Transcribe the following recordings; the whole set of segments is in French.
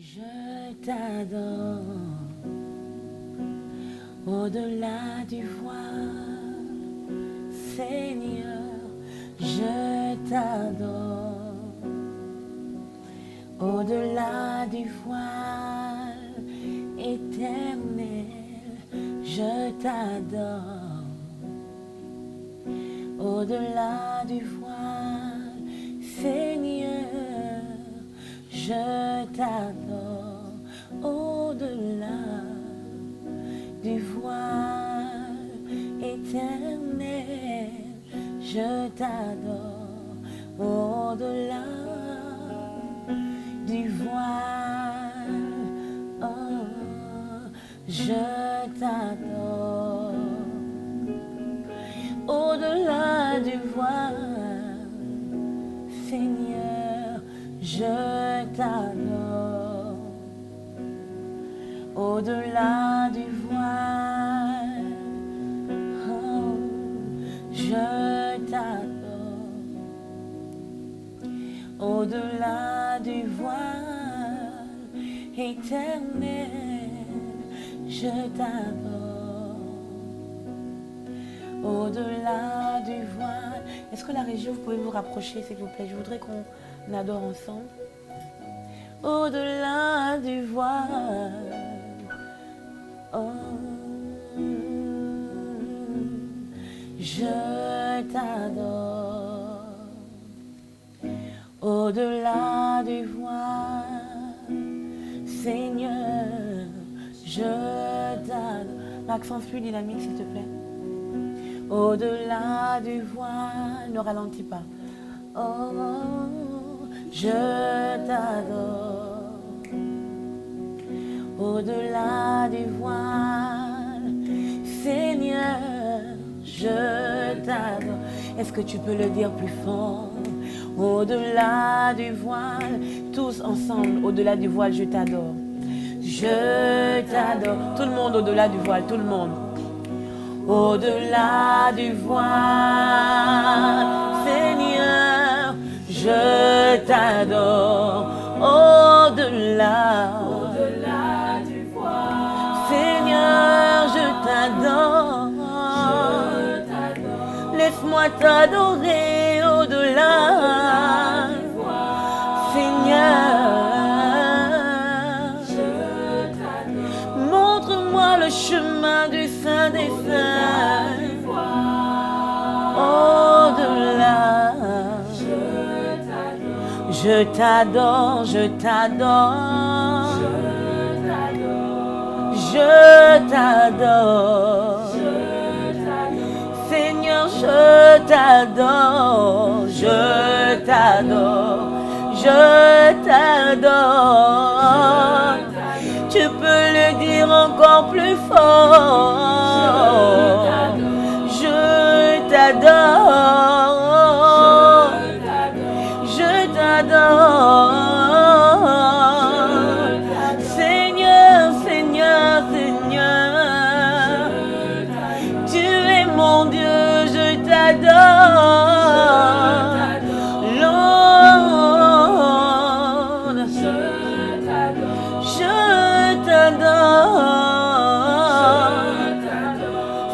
Je t'adore, au-delà du voile, Seigneur, je t'adore, au-delà du voile, éternel, je t'adore, au-delà du voile, Seigneur, je t'adore, au-delà du voile éternel, je t'adore, au-delà du voile, oh, je t'adore, au-delà du voile, Seigneur, je t'adore, au-delà du voile, oh, je t'adore, au-delà du voile, éternel, je t'adore, au-delà du voile. Est-ce que la régie, vous pouvez vous rapprocher, s'il vous plaît? Je voudrais qu'on adore ensemble. Au-delà du voile, oh, je t'adore, au-delà du voile, Seigneur, je t'adore. L'accent plus dynamique, s'il te plaît. Au-delà du voile, ne ralentis pas. Oh, je t'adore, au-delà du voile, Seigneur, je t'adore. Est-ce que tu peux le dire plus fort? Au-delà du voile, tous ensemble, au-delà du voile, je t'adore. Je t'adore. Tout le monde au-delà du voile, tout le monde. Au-delà du voile, Seigneur, je t'adore. Au-delà du voile, Seigneur, je t'adore. Laisse-moi t'adorer au-delà du voile, Seigneur. Montre-moi le chemin du Saint des Saints. Au-delà, je t'adore, je t'adore, je t'adore, Seigneur, je t'adore, je t'adore, je t'adore. Tu peux le dire encore plus fort. Je t'adore. Je t'adore. Seigneur, Seigneur, Seigneur. Tu es mon Dieu, je t'adore. Lord, je t'adore,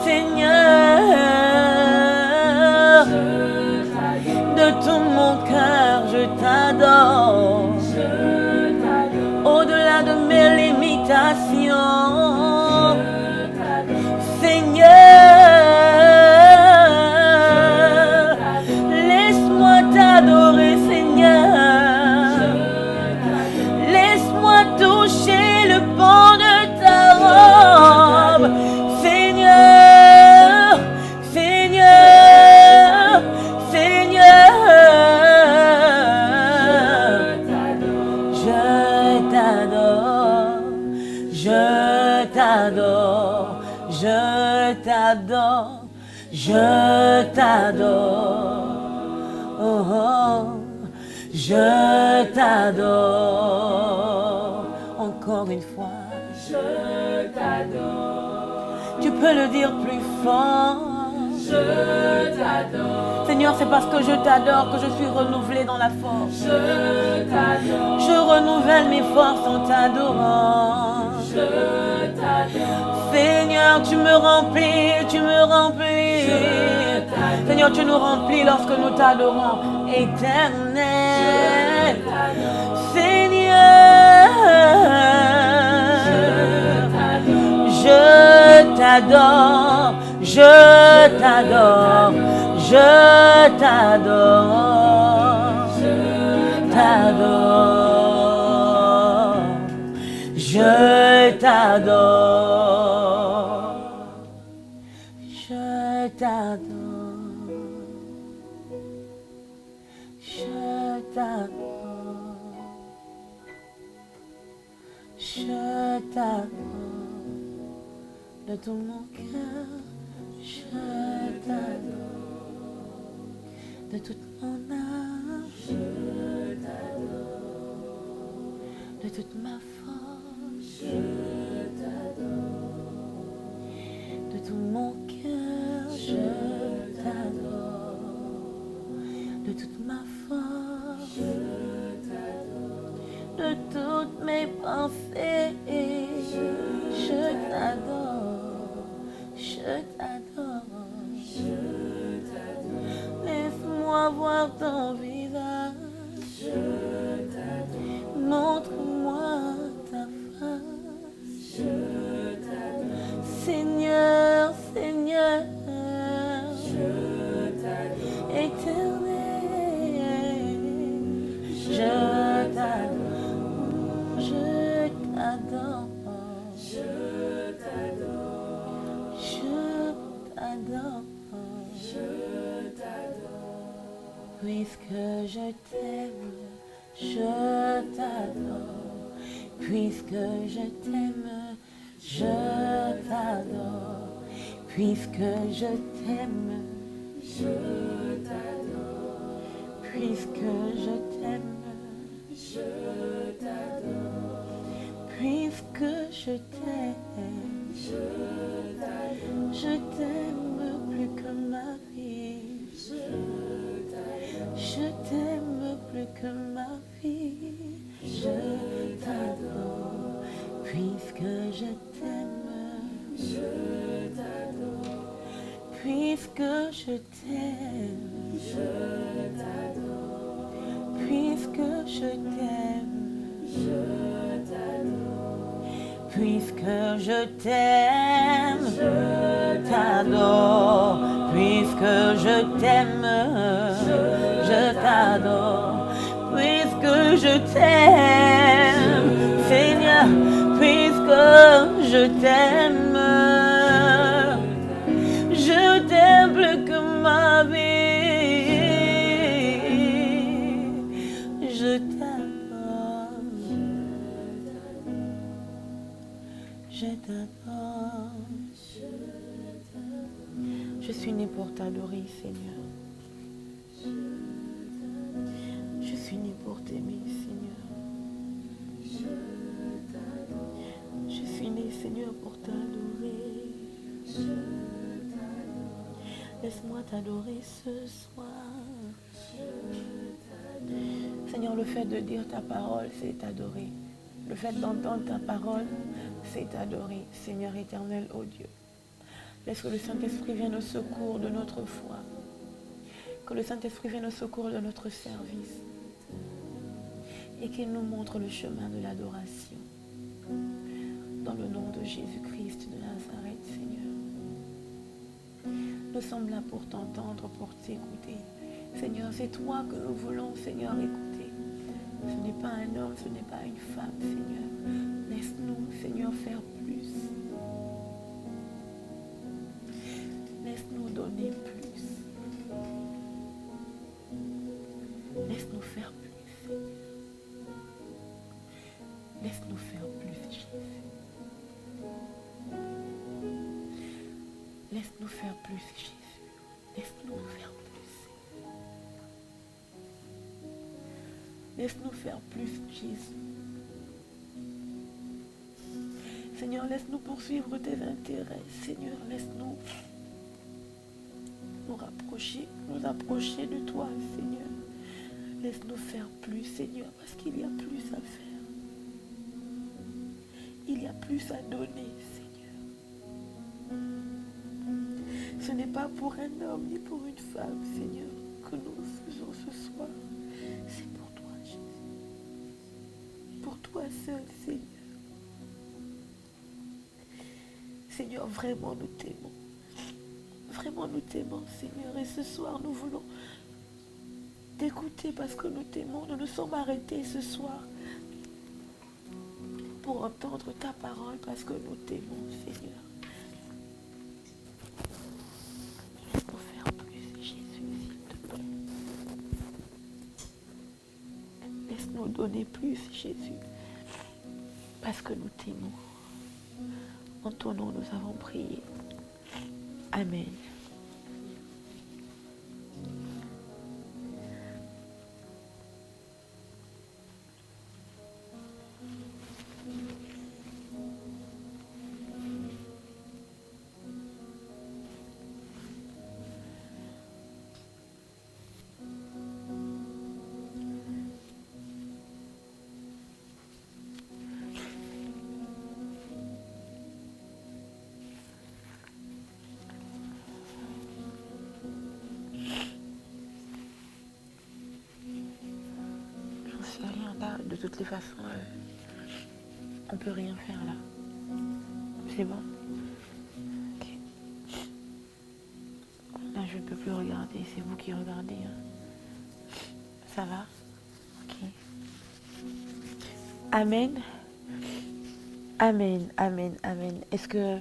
Seigneur, de tout mon cœur, je t'adore, au-delà de mes limitations, Seigneur, laisse-moi t'adorer, Seigneur, laisse-moi toucher le pan de ta robe, Seigneur, Seigneur, Seigneur. Je t'adore, je t'adore, je t'adore, je t'adore, oh, oh, je t'adore. Encore une fois, je t'adore. Tu peux le dire plus fort. Je t'adore. Seigneur, c'est parce que je t'adore que je suis renouvelée dans la force. Je t'adore. Je renouvelle mes forces en t'adorant. Je t'adore. Seigneur, tu me remplis, tu me remplis. Seigneur, tu nous remplis lorsque nous t'adorons, éternel. Seigneur, je t'adore, je t'adore, je t'adore, je t'adore, je t'adore, je t'adore, je t'adore, je t'adore, de tout mon cœur, je t'adore, de toute mon âme, je t'adore, de toute ma force, je t'adore, de tout mon cœur, je t'adore, de toute ma force, je t'adore, de toutes mes pensées, je t'adore, je t'adore, je t'adore. Laisse-moi voir ton visage, je t'adore. Montre-moi ta face, je t'adore. Seigneur, Seigneur, je t'adore. Éternel, je t'adore, je t'adore, je t'adore, je t'adore, je t'adore. Puisque je t'aime, je t'adore. Puisque je t'aime, je t'adore. Puisque je t'aime, je t'adore. Puisque je t'aime, je t'adore. Puisque je t'aime, je t'adore. Je t'aime plus que ma vie. Je t'aime plus que ma vie. Je t'adore. Puisque je t'aime, je t'adore. Puisque je t'aime, je t'adore. Puisque je t'aime, je t'adore. Puisque je t'aime, je t'adore. Puisque je t'aime, je t'adore. Puisque je t'aime, Seigneur, puisque je t'aime, je t'aime plus que ma vie. Je t'adore. Je t'adore. Je suis née pour t'adorer, Seigneur. Je suis née pour t'aimer, Seigneur. Je suis née, Seigneur, pour t'adorer. Laisse-moi t'adorer ce soir. Seigneur, le fait de dire ta parole, c'est t'adorer. Le fait d'entendre ta parole, c'est t'adorer. Seigneur éternel, ô Dieu. Laisse que le Saint-Esprit vienne au secours de notre foi. Que le Saint-Esprit vienne au secours de notre service. Et qu'il nous montre le chemin de l'adoration. Dans le nom de Jésus-Christ de Nazareth, Seigneur. Nous sommes là pour t'entendre, pour t'écouter. Seigneur, c'est toi que nous voulons, Seigneur, écouter. Ce n'est pas un homme, ce n'est pas une femme, Seigneur. Laisse-nous, Seigneur, faire plus. Laisse-nous donner plus. Laisse-nous faire plus, Seigneur. Laisse-nous faire plus, Jésus. Laisse-nous faire plus, Jésus. Laisse-nous faire plus, Seigneur. Laisse-nous faire plus, Jésus. Seigneur, laisse-nous poursuivre tes intérêts. Seigneur, laisse-nous nous approcher de toi, Seigneur. Laisse-nous faire plus, Seigneur, parce qu'il y a plus à faire. Il y a plus à donner, Seigneur. Ce n'est pas pour un homme ni pour une femme, Seigneur, que nous faisons ce soir. C'est pour toi, Jésus. Pour toi seul, Seigneur. Seigneur, vraiment nous t'aimons. Vraiment nous t'aimons, Seigneur. Et ce soir, nous voulons t'écouter parce que nous t'aimons. Nous nous sommes arrêtés ce soir pour entendre ta parole parce que nous t'aimons, Seigneur. Pour faire plus, Jésus, s'il te plaît. Laisse-nous donner plus, Jésus, parce que nous t'aimons. En ton nom, nous avons prié. Amen. De toutes les façons, on peut rien faire là. C'est bon. Ok. Là, je ne peux plus regarder. C'est vous qui regardez. Hein. Ça va? Ok. Amen. Amen. Amen. Amen. Est-ce que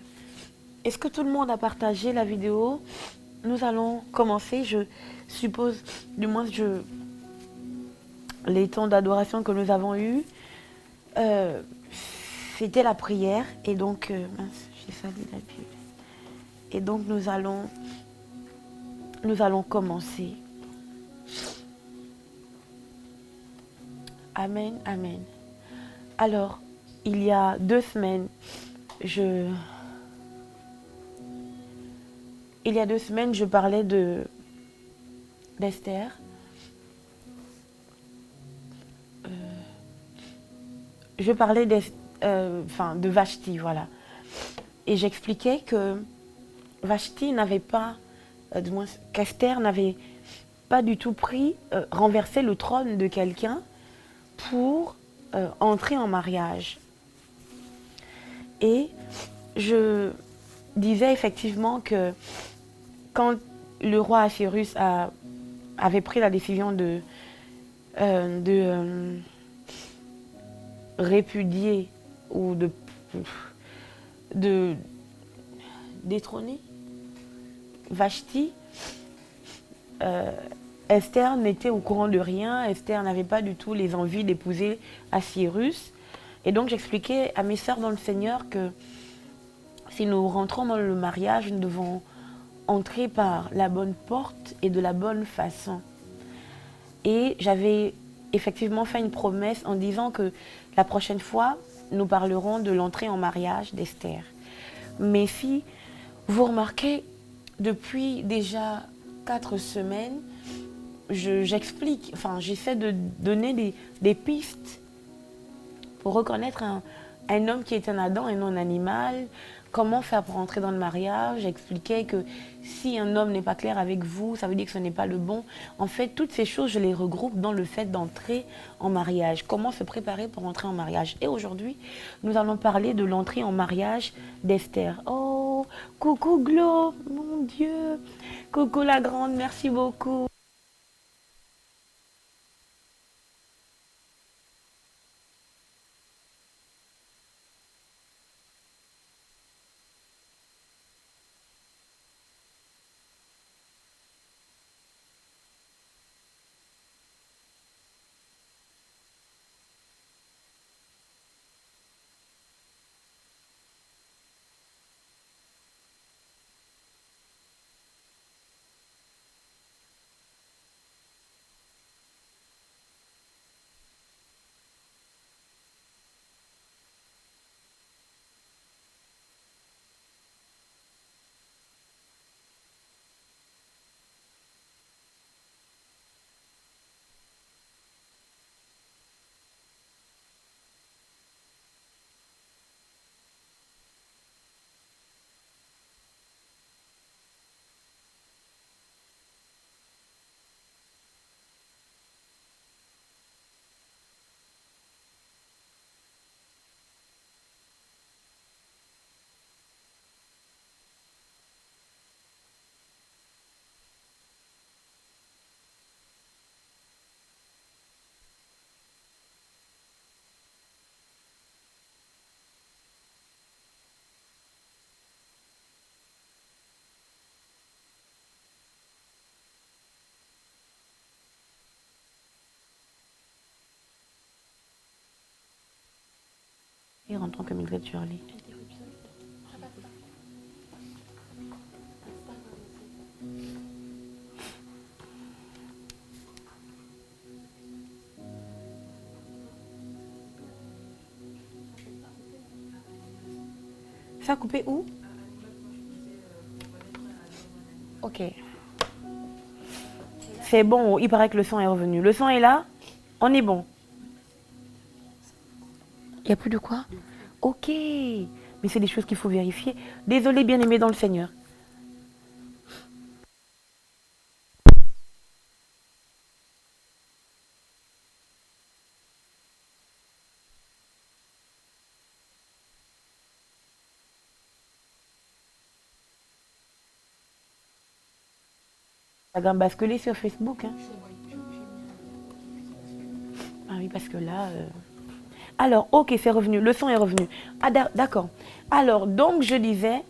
tout le monde a partagé la vidéo? Nous allons commencer. Je suppose, du moins, les temps d'adoration que nous avons eus, c'était la prière. Et donc, mince, j'ai sali la Bible. Et donc, nous allons commencer. Amen, amen. Alors, il y a 2 semaines, je parlais d'Esther. Je parlais de Vashti, voilà. Et j'expliquais que Vashti n'avait pas, du moins qu'Esther n'avait pas du tout renversé le trône de quelqu'un pour entrer en mariage. Et je disais effectivement que quand le roi Assyrus avait pris la décision de répudier ou de détrôner Vashti, Esther n'était au courant de rien. Esther n'avait pas du tout les envies d'épouser Assyrus. Et donc j'expliquais à mes sœurs dans le Seigneur que si nous rentrons dans le mariage, nous devons entrer par la bonne porte et de la bonne façon. Et j'avais effectivement fait une promesse en disant que la prochaine fois, nous parlerons de l'entrée en mariage d'Esther. Mais si vous remarquez, depuis déjà 4 semaines, j'explique, j'essaie de donner des pistes pour reconnaître un homme qui est un Adam et non un animal. Comment faire pour entrer dans le mariage? J'expliquais que si un homme n'est pas clair avec vous, ça veut dire que ce n'est pas le bon. En fait, toutes ces choses, je les regroupe dans le fait d'entrer en mariage. Comment se préparer pour entrer en mariage? Et aujourd'hui, nous allons parler de l'entrée en mariage d'Esther. Oh, coucou Glo, mon Dieu. Coucou la grande, merci beaucoup. Et rentrons comme Mildred Shirley. Ça a coupé où? Ok. C'est bon, il paraît que le son est revenu. Le son est là? On est bon. Il n'y a plus de quoi? Ok. Mais c'est des choses qu'il faut vérifier. Désolé, bien-aimé dans le Seigneur. Ça va basculer sur Facebook. Hein. Ah oui, parce que là... Alors, ok, c'est revenu. Le son est revenu. Ah, d'accord. Alors, donc, je disais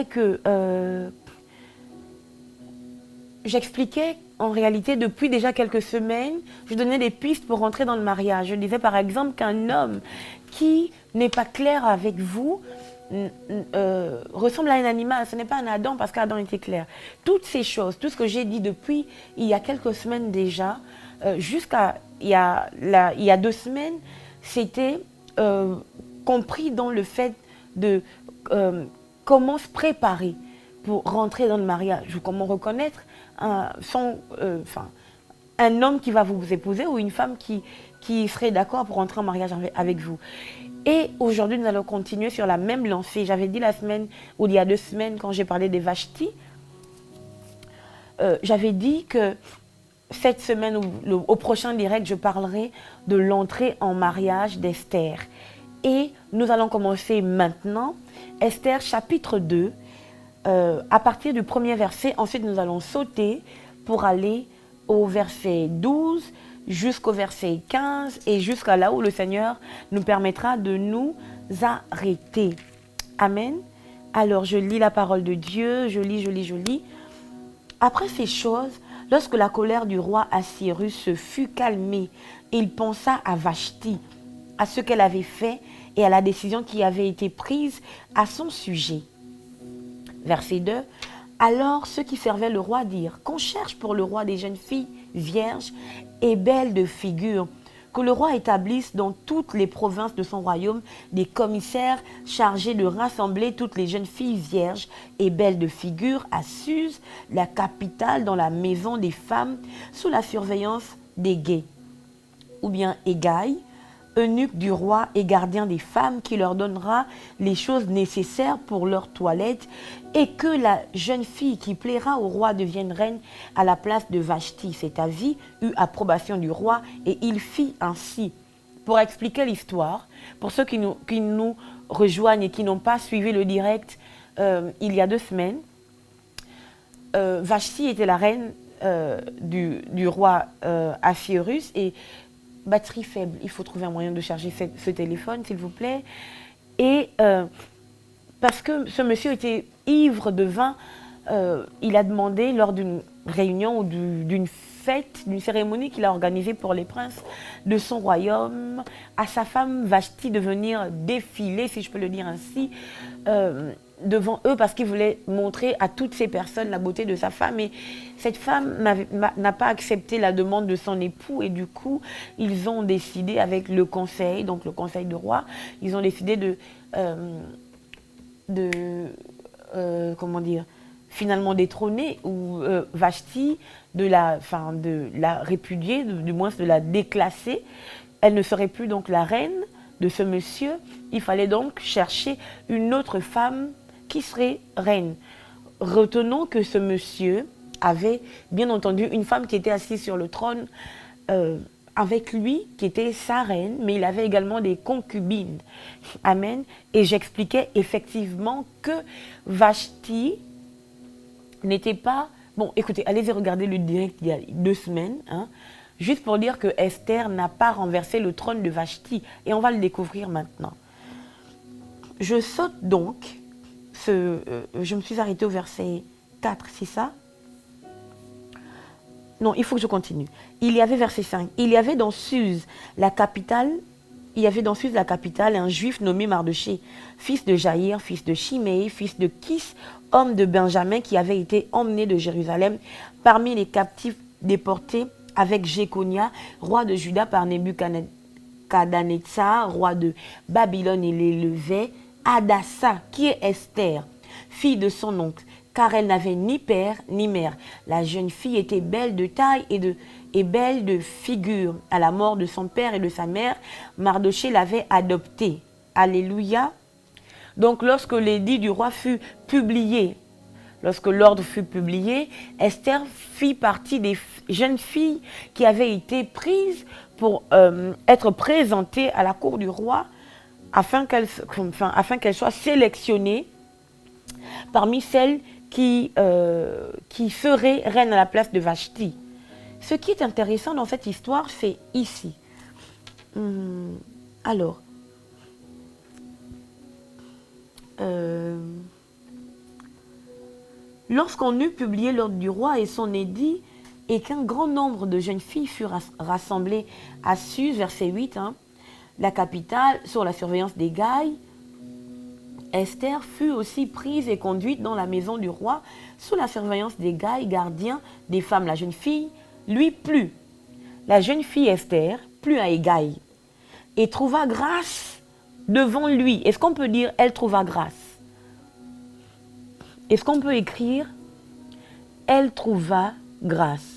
que j'expliquais en réalité depuis déjà quelques semaines, je donnais des pistes pour rentrer dans le mariage. Je disais par exemple qu'un homme qui n'est pas clair avec vous ressemble à un animal. Ce n'est pas un Adam parce qu'Adam était clair. Toutes ces choses, tout ce que j'ai dit depuis il y a quelques semaines déjà, jusqu'à il y a 2 semaines, c'était compris dans le fait de comment se préparer pour rentrer dans le mariage, ou comment reconnaître un homme qui va vous épouser ou une femme qui serait d'accord pour rentrer en mariage avec vous. Et aujourd'hui, nous allons continuer sur la même lancée. J'avais dit la semaine, ou il y a 2 semaines, quand j'ai parlé des Vashti, j'avais dit que cette semaine, au prochain direct, je parlerai de l'entrée en mariage d'Esther. Et nous allons commencer maintenant, Esther chapitre 2, à partir du premier verset. Ensuite, nous allons sauter pour aller au verset 12 jusqu'au verset 15 et jusqu'à là où le Seigneur nous permettra de nous arrêter. Amen. Alors, je lis la parole de Dieu, je lis. Après ces choses, lorsque la colère du roi Assyrus se fut calmée, il pensa à Vashti, à ce qu'elle avait fait et à la décision qui avait été prise à son sujet. Verset 2. Alors ceux qui servaient le roi dirent qu'on cherche pour le roi des jeunes filles vierges et belles de figure, que le roi établisse dans toutes les provinces de son royaume des commissaires chargés de rassembler toutes les jeunes filles vierges et belles de figure à Suse, la capitale, dans la maison des femmes, sous la surveillance des guets. Ou bien Égaï, eunuque du roi et gardien des femmes, qui leur donnera les choses nécessaires pour leur toilette, et que la jeune fille qui plaira au roi devienne reine à la place de Vashti. Cet avis eut approbation du roi, et il fit ainsi. Pour expliquer l'histoire, pour ceux qui nous rejoignent et qui n'ont pas suivi le direct il y a 2 semaines, Vashti était la reine du roi Assyrus, et batterie faible, il faut trouver un moyen de charger ce téléphone, s'il vous plaît. Et parce que ce monsieur était ivre de vin, il a demandé lors d'une réunion ou d'une fête, d'une cérémonie qu'il a organisée pour les princes de son royaume, à sa femme Vashti de venir défiler, si je peux le dire ainsi, devant eux, parce qu'il voulait montrer à toutes ces personnes la beauté de sa femme. Et cette femme n'a pas accepté la demande de son époux, et du coup, ils ont décidé avec le conseil, donc le conseil du roi, ils ont décidé comment dire, finalement détrôner ou Vashti, de la répudier, du moins de la déclasser. Elle ne serait plus donc la reine de ce monsieur. Il fallait donc chercher une autre femme qui serait reine. Retenons que ce monsieur avait bien entendu une femme qui était assise sur le trône avec lui, qui était sa reine, mais il avait également des concubines. Amen. Et j'expliquais effectivement que Vashti n'était pas... Bon, écoutez, allez-y regarder le direct il y a 2 semaines, hein, juste pour dire que Esther n'a pas renversé le trône de Vashti. Et on va le découvrir maintenant. Je saute donc, je me suis arrêtée au verset 4, c'est ça? Non, il faut que je continue. Il y avait, verset 5, il y avait dans Suse, la capitale, il y avait dans Suse la capitale un juif nommé Mardochée, fils de Jaïr, fils de Shimei, fils de Kis, homme de Benjamin, qui avait été emmené de Jérusalem parmi les captifs déportés avec Jéconia, roi de Juda, par Nebuchadnezzar, roi de Babylone, et l'élevait Hadassa, qui est Esther, fille de son oncle, car elle n'avait ni père ni mère. La jeune fille était belle de taille et belle de figure. À la mort de son père et de sa mère, Mardochée l'avait adoptée. Alléluia. Donc lorsque l'édit du roi fut publié, lorsque l'ordre fut publié, Esther fit partie des jeunes filles qui avaient été prises pour être présentées à la cour du roi afin qu'elles soient sélectionnées parmi celles qui seraient reines à la place de Vashti. Ce qui est intéressant dans cette histoire, c'est ici. Alors, lorsqu'on eut publié l'ordre du roi et son édit, et qu'un grand nombre de jeunes filles furent rassemblées à Suse, verset 8, la capitale, sur la surveillance des Gailles, Esther fut aussi prise et conduite dans la maison du roi sous la surveillance des Gailles, gardiens des femmes. La jeune fille lui plut. La jeune fille Esther plut à Hégaï et trouva grâce devant lui. Est-ce qu'on peut dire elle trouva grâce? Est-ce qu'on peut écrire elle trouva grâce?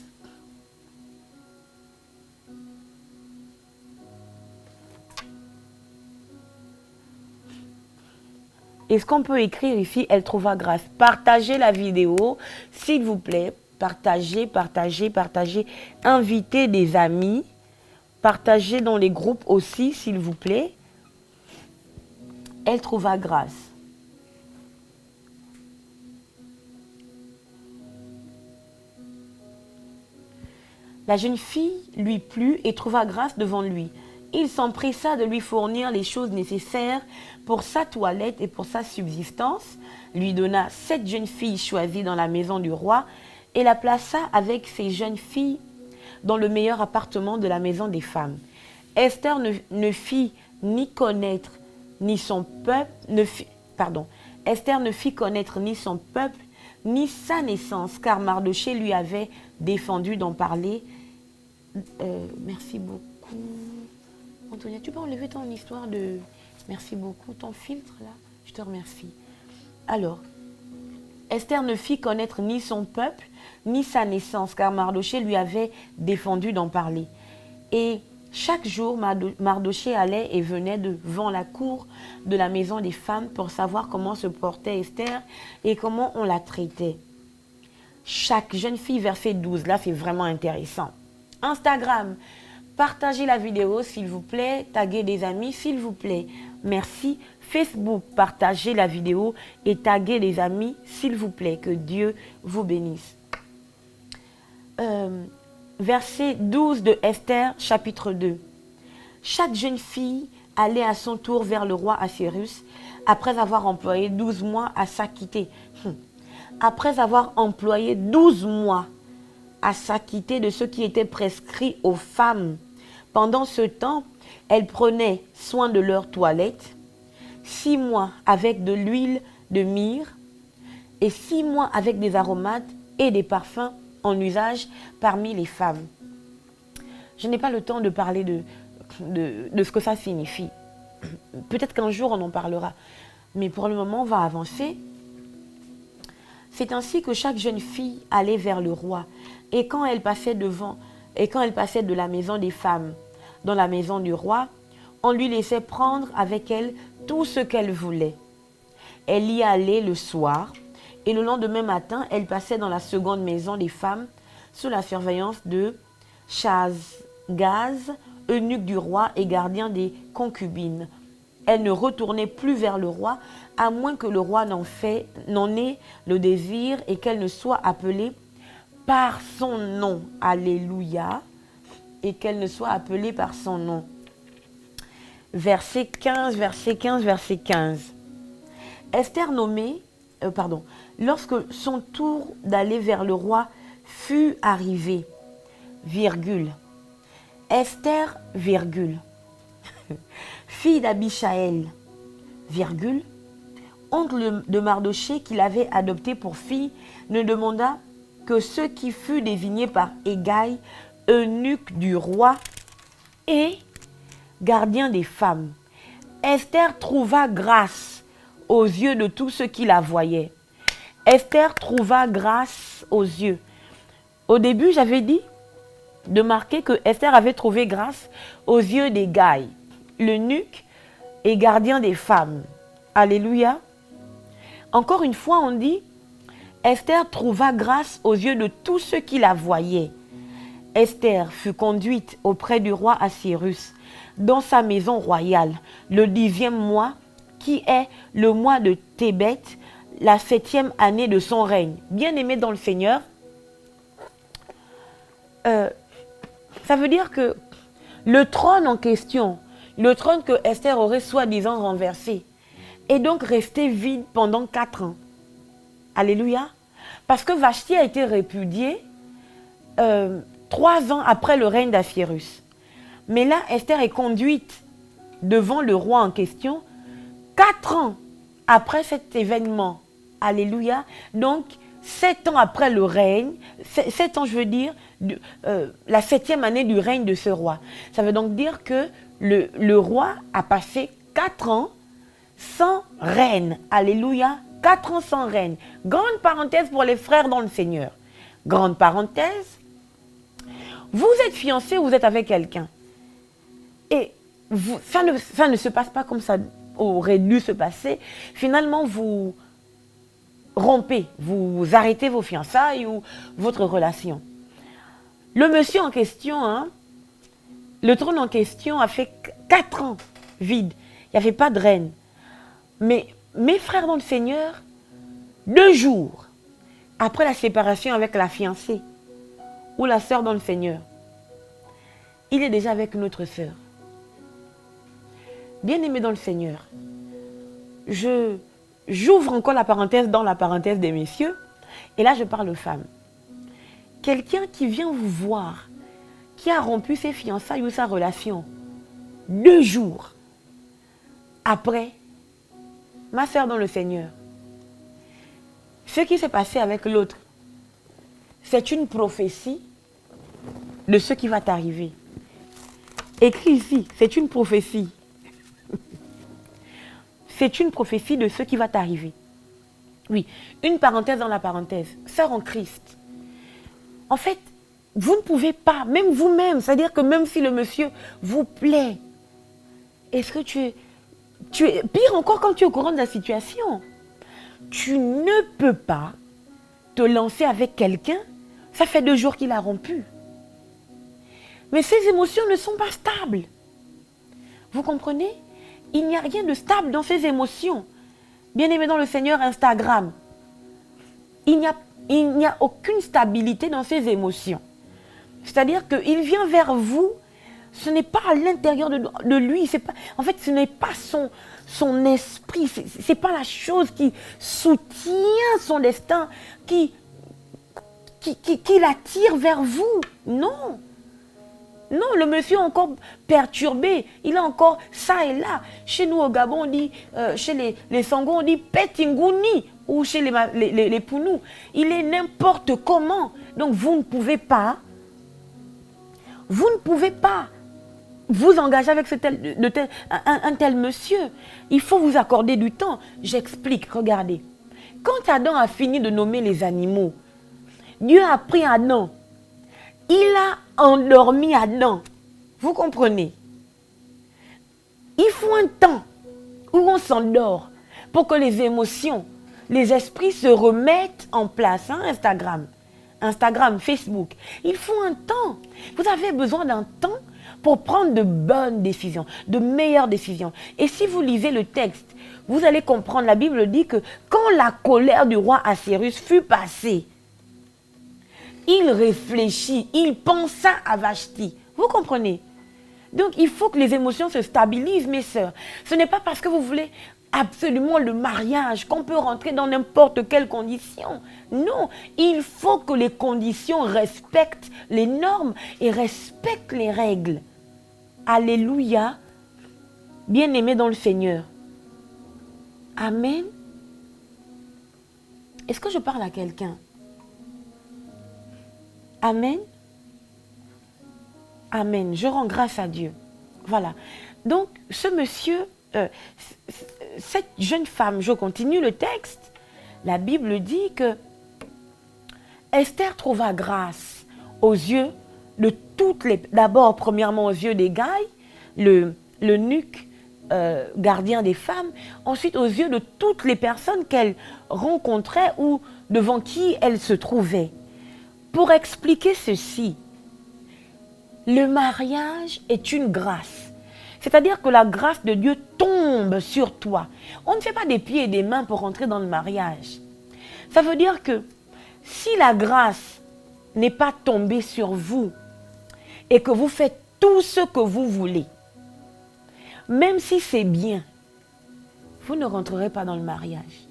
Est-ce qu'on peut écrire ici elle trouva grâce? Partagez la vidéo, s'il vous plaît. Partagez, partagez, partagez. Invitez des amis. Partagez dans les groupes aussi, s'il vous plaît. Elle trouva grâce. La jeune fille lui plut et trouva grâce devant lui. Il s'empressa de lui fournir les choses nécessaires pour sa toilette et pour sa subsistance, lui donna 7 jeunes filles choisies dans la maison du roi et la plaça avec ses jeunes filles dans le meilleur appartement de la maison des femmes. Esther ne fit ni connaître ni son peuple, Esther ne fit connaître ni son peuple ni sa naissance, car Mardochée lui avait défendu d'en parler. Merci beaucoup. Antonia, tu peux enlever ton histoire de... Merci beaucoup. Ton filtre, là, je te remercie. Alors, Esther ne fit connaître ni son peuple, ni sa naissance, car Mardochée lui avait défendu d'en parler. Et chaque jour, Mardochée allait et venait devant la cour de la maison des femmes pour savoir comment se portait Esther et comment on la traitait. Chaque jeune fille, verset 12, là, c'est vraiment intéressant. Instagram, partagez la vidéo, s'il vous plaît. Taguez des amis, s'il vous plaît. Merci. Facebook, partagez la vidéo et taguez les amis, s'il vous plaît. Que Dieu vous bénisse. Verset 12 de Esther, chapitre 2. Chaque jeune fille allait à son tour vers le roi Assuérus après avoir employé 12 mois à s'acquitter. Après avoir employé 12 mois à s'acquitter de ce qui était prescrit aux femmes. Pendant ce temps, elles prenaient soin de leur toilette, 6 mois avec de l'huile de myrrhe et 6 mois avec des aromates et des parfums en usage parmi les femmes. Je n'ai pas le temps de parler de ce que ça signifie. Peut-être qu'un jour on en parlera. Mais pour le moment, on va avancer. C'est ainsi que chaque jeune fille allait vers le roi. Et quand elle passait de la maison des femmes dans la maison du roi, on lui laissait prendre avec elle tout ce qu'elle voulait. Elle y allait le soir, et le lendemain matin, elle passait dans la seconde maison des femmes sous la surveillance de Chazgaz, eunuque du roi et gardien des concubines. Elle ne retournait plus vers le roi, à moins que le roi n'en ait le désir et qu'elle ne soit appelée par son nom. Alléluia. Et qu'elle ne soit appelée par son nom. Verset 15, verset 15, verset 15. Esther lorsque son tour d'aller vers le roi fut arrivé, virgule. Esther, virgule. fille d'Abichaël, virgule, oncle de Mardochée qu'il avait adopté pour fille, ne demanda que ce qui fut désigné par Hégaï, eunuque du roi et gardien des femmes. Esther trouva grâce aux yeux de tous ceux qui la voyaient. Esther trouva grâce aux yeux. Au début, j'avais dit de marquer que Esther avait trouvé grâce aux yeux d'Hégaï, l'eunuque et gardien des femmes. Alléluia. Encore une fois, on dit, Esther trouva grâce aux yeux de tous ceux qui la voyaient. Esther fut conduite auprès du roi Assyrus dans sa maison royale, le 10e mois, qui est le mois de Tébet, la 7e année de son règne. Bien-aimé dans le Seigneur, ça veut dire que le trône en question, le trône que Esther aurait soi-disant renversé, est donc resté vide pendant 4 ans. Alléluia. Parce que Vashti a été répudiée 3 ans après le règne d'Assyrus. Mais là, Esther est conduite devant le roi en question 4 ans après cet événement. Alléluia. Donc, 7 ans après le règne, 7 ans, je veux dire, la 7e année du règne de ce roi. Ça veut donc dire que le roi a passé 4 ans sans reine. Alléluia. 4 ans sans reine. Grande parenthèse pour les frères dans le Seigneur. Grande parenthèse. Vous êtes fiancé, vous êtes avec quelqu'un. Et ça ne se passe pas comme ça aurait dû se passer. Finalement, vous rompez, vous arrêtez vos fiançailles ou votre relation. Le monsieur en question, le trône en question a fait 4 ans vide. Il n'y avait pas de reine. Mais mes frères dans le Seigneur, 2 jours après la séparation avec la fiancée ou la sœur dans le Seigneur, il est déjà avec une autre sœur. Bien-aimé dans le Seigneur, j'ouvre encore la parenthèse dans la parenthèse des messieurs, et là je parle aux femmes. Quelqu'un qui vient vous voir, qui a rompu ses fiançailles ou sa relation, 2 jours après, ma sœur dans le Seigneur, ce qui s'est passé avec l'autre, c'est une prophétie de ce qui va t'arriver. Écrit ici, c'est une prophétie. C'est une prophétie de ce qui va t'arriver. Oui, une parenthèse dans la parenthèse. Sœur en Christ. En fait, vous ne pouvez pas, même vous-même, c'est-à-dire que même si le monsieur vous plaît, est-ce que tu es pire encore quand tu es au courant de la situation, tu ne peux pas te lancer avec quelqu'un, ça fait 2 jours qu'il a rompu. Mais ces émotions ne sont pas stables. Vous comprenez? Il n'y a rien de stable dans ces émotions. Bien-aimé dans le Seigneur, Instagram. Il n'y a aucune stabilité dans ces émotions. C'est-à-dire qu'il vient vers vous, ce n'est pas à l'intérieur de lui. En fait, ce n'est pas son esprit. Ce n'est pas la chose qui soutient son destin, qui l'attire vers vous. Non. Non, le monsieur est encore perturbé. Il a encore ça et là. Chez nous au Gabon, on dit, chez les Sangons, on dit Petingouni. Ou chez les Pounous. Il est n'importe comment. Donc vous ne pouvez pas vous engager avec un tel monsieur. Il faut vous accorder du temps. J'explique, regardez. Quand Adam a fini de nommer les animaux, Dieu a pris Adam. Il a endormi Adam. Vous comprenez? Il faut un temps où on s'endort pour que les émotions, les esprits se remettent en place. Instagram, Facebook. Il faut un temps. Vous avez besoin d'un temps pour prendre de bonnes décisions, de meilleures décisions. Et si vous lisez le texte, vous allez comprendre, la Bible dit que quand la colère du roi Assyrus fut passée, il réfléchit, il pensa à Vashti. Vous comprenez? Donc, il faut que les émotions se stabilisent, mes sœurs. Ce n'est pas parce que vous voulez absolument le mariage qu'on peut rentrer dans n'importe quelle condition. Non, il faut que les conditions respectent les normes et respectent les règles. Alléluia. bien-aimés dans le Seigneur. Amen. Est-ce que je parle à quelqu'un? Amen. Amen. Je rends grâce à Dieu. Voilà. Donc, ce monsieur, cette jeune femme, je continue le texte. La Bible dit que Esther trouva grâce aux yeux de toutes les... D'abord, premièrement, aux yeux des Gaïs, l'eunuque gardien des femmes. Ensuite, aux yeux de toutes les personnes qu'elle rencontrait ou devant qui elle se trouvait. Pour expliquer ceci, le mariage est une grâce. C'est-à-dire que la grâce de Dieu tombe sur toi. On ne fait pas des pieds et des mains pour entrer dans le mariage. Ça veut dire que si la grâce n'est pas tombée sur vous et que vous faites tout ce que vous voulez, même si c'est bien, vous ne rentrerez pas dans le mariage.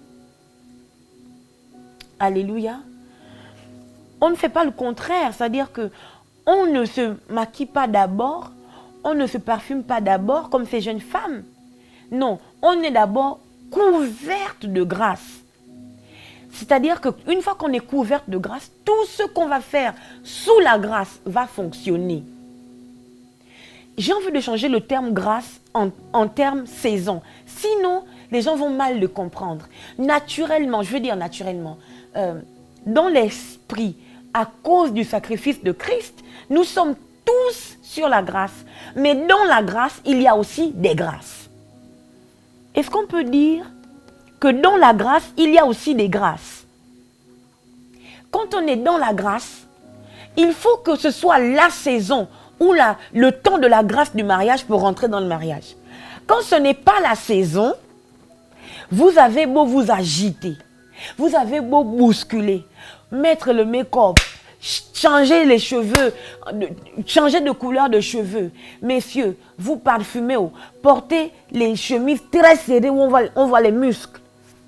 Alléluia. On ne fait pas le contraire, c'est-à-dire que on ne se maquille pas d'abord, on ne se parfume pas d'abord comme ces jeunes femmes. Non, on est d'abord couverte de grâce. C'est-à-dire qu'une fois qu'on est couverte de grâce, tout ce qu'on va faire sous la grâce va fonctionner. J'ai envie de changer le terme grâce en terme saison. Sinon, les gens vont mal le comprendre. Naturellement, je veux dire naturellement, dans l'esprit, à cause du sacrifice de Christ, nous sommes tous sur la grâce. Mais dans la grâce, il y a aussi des grâces. Est-ce qu'on peut dire que dans la grâce, il y a aussi des grâces? Quand on est dans la grâce, il faut que ce soit la saison ou le temps de la grâce du mariage pour rentrer dans le mariage. Quand ce n'est pas la saison, vous avez beau vous agiter, vous avez beau bousculer, mettre le make-up, changer les cheveux, changer de couleur de cheveux. Messieurs, vous parfumez, portez les chemises très serrées où on voit les muscles.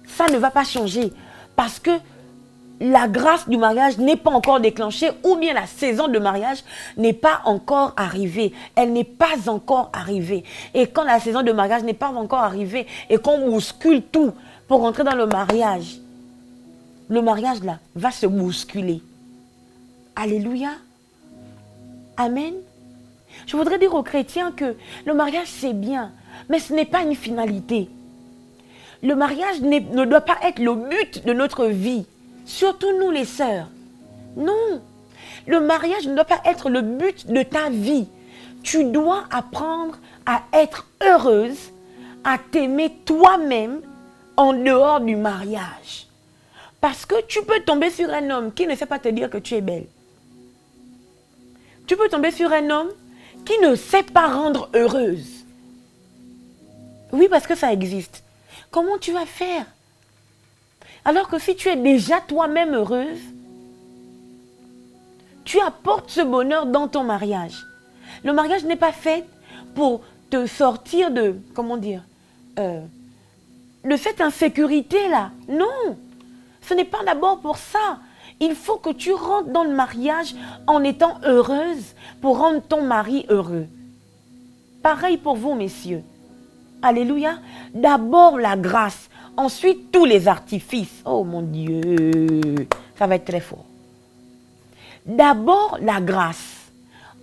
Ça ne va pas changer parce que la grâce du mariage n'est pas encore déclenchée ou bien la saison de mariage n'est pas encore arrivée. Elle n'est pas encore arrivée. Et quand la saison de mariage n'est pas encore arrivée et qu'on bouscule tout pour entrer dans le mariage là va se bousculer. Alléluia. Amen. Je voudrais dire aux chrétiens que le mariage c'est bien, mais ce n'est pas une finalité. Le mariage ne doit pas être le but de notre vie. Surtout nous les sœurs. Non. Le mariage ne doit pas être le but de ta vie. Tu dois apprendre à être heureuse, à t'aimer toi-même en dehors du mariage. Parce que tu peux tomber sur un homme qui ne sait pas te dire que tu es belle. Tu peux tomber sur un homme qui ne sait pas rendre heureuse. Oui, parce que ça existe. Comment tu vas faire? Alors que si tu es déjà toi-même heureuse, tu apportes ce bonheur dans ton mariage. Le mariage n'est pas fait pour te sortir de, comment dire, de cette insécurité là. Non, ce n'est pas d'abord pour ça. Il faut que tu rentres dans le mariage en étant heureuse pour rendre ton mari heureux. Pareil pour vous, messieurs. Alléluia. D'abord la grâce. Ensuite, tous les artifices. Oh mon Dieu, ça va être très fort. D'abord la grâce.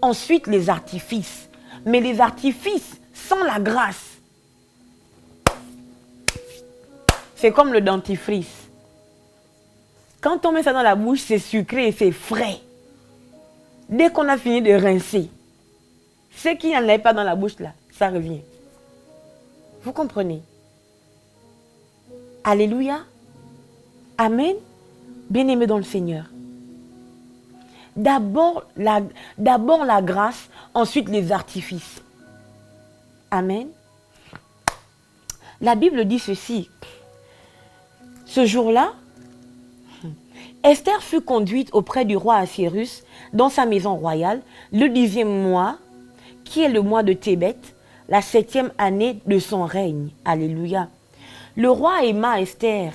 Ensuite, les artifices. Mais les artifices sans la grâce, c'est comme le dentifrice. Quand on met ça dans la bouche, c'est sucré et c'est frais. Dès qu'on a fini de rincer, ce qui n'en est pas dans la bouche là, ça revient. Vous comprenez? Alléluia. Amen. Bien-aimés dans le Seigneur. D'abord la grâce, ensuite les artifices. Amen. La Bible dit ceci. Ce jour-là, Esther fut conduite auprès du roi Assuérus dans sa maison royale le 10e mois, qui est le mois de Tébet, la 7e année de son règne. Alléluia. Le roi aima Esther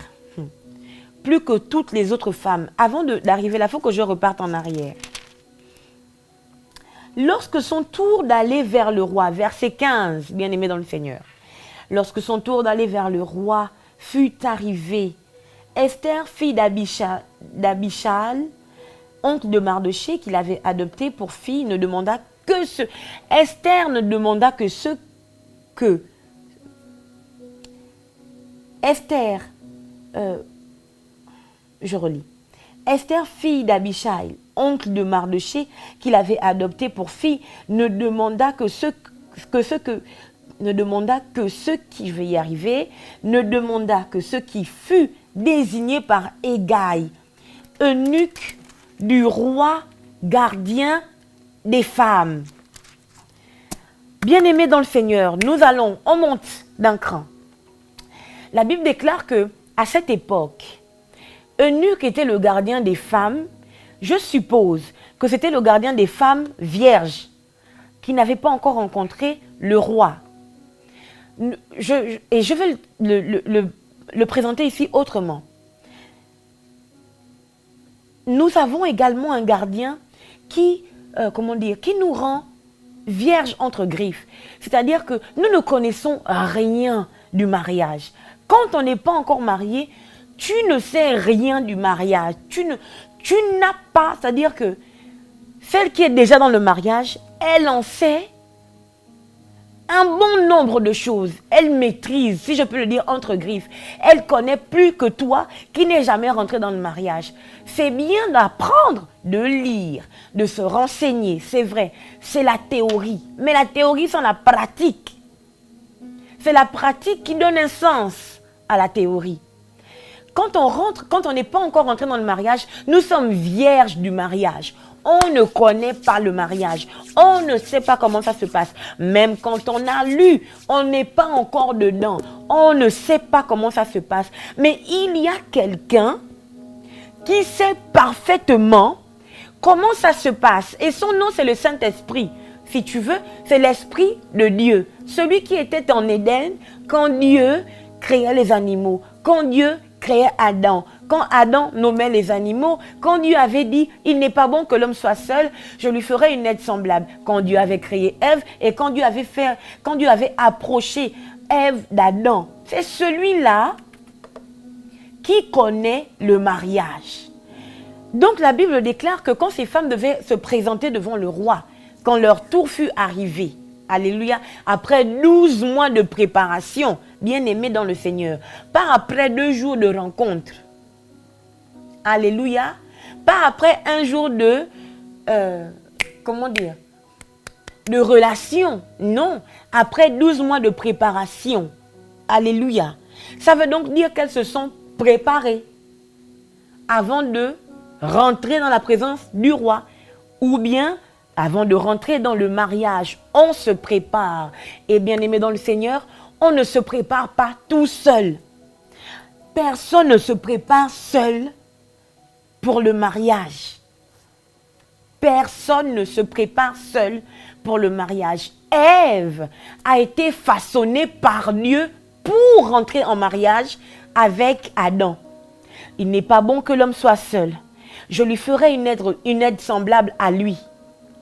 plus que toutes les autres femmes. Avant d'arriver là, il faut que je reparte en arrière. Lorsque son tour d'aller vers le roi, verset 15, bien-aimé dans le Seigneur, Lorsque son tour d'aller vers le roi fut arrivé, Esther, fille d'Abichal, oncle de Mardochée, qu'il avait adopté pour fille, ne demanda que ce... Esther ne demanda que ce que... Esther, je relis. Esther, fille d'Abichai, oncle de Mardochée, qu'il avait adopté pour fille, ne demanda que ce qui, je vais y arriver, ne demanda que ce qui fut désigné par Hégaï, eunuque du roi, gardien des femmes. Bien-aimés dans le Seigneur, on monte d'un cran. La Bible déclare que à cette époque, eunuque était le gardien des femmes. Je suppose que c'était le gardien des femmes vierges qui n'avaient pas encore rencontré le roi. Je vais le présenter ici autrement. Nous avons également un gardien qui nous rend vierges entre griffes. C'est-à-dire que nous ne connaissons rien du mariage. Quand on n'est pas encore marié, tu ne sais rien du mariage. Tu n'as pas, c'est-à-dire que celle qui est déjà dans le mariage, elle en sait un bon nombre de choses. Elle maîtrise, si je peux le dire entre griffes. Elle connaît plus que toi qui n'es jamais rentré dans le mariage. C'est bien d'apprendre, de lire, de se renseigner. C'est vrai, c'est la théorie. Mais la théorie sans la pratique. C'est la pratique qui donne un sens à la théorie. Quand on n'est pas encore rentré dans le mariage, nous sommes vierges du mariage. On ne connaît pas le mariage. On ne sait pas comment ça se passe. Même quand on a lu, on n'est pas encore dedans. On ne sait pas comment ça se passe. Mais il y a quelqu'un qui sait parfaitement comment ça se passe. Et son nom, c'est le Saint-Esprit. Si tu veux, c'est l'Esprit de Dieu. Celui qui était en Éden quand Dieu créait les animaux. Quand Dieu créait Adam. Quand Adam nommait les animaux, quand Dieu avait dit, il n'est pas bon que l'homme soit seul, je lui ferai une aide semblable. Quand Dieu avait créé Ève et quand Dieu avait approché Ève d'Adam. C'est celui-là qui connaît le mariage. Donc la Bible déclare que quand ces femmes devaient se présenter devant le roi, quand leur tour fut arrivé, alléluia, après 12 mois de préparation, bien-aimés dans le Seigneur, pas après 2 jours de rencontre, alléluia, pas après un jour de, de relation, non, après 12 mois de préparation, alléluia. Ça veut donc dire qu'elles se sont préparées avant de rentrer dans la présence du roi, ou bien avant de rentrer dans le mariage, on se prépare. Et bien aimé dans le Seigneur, on ne se prépare pas tout seul. Personne ne se prépare seul pour le mariage. Personne ne se prépare seul pour le mariage. Ève a été façonnée par Dieu pour rentrer en mariage avec Adam. Il n'est pas bon que l'homme soit seul. Je lui ferai une aide semblable à lui.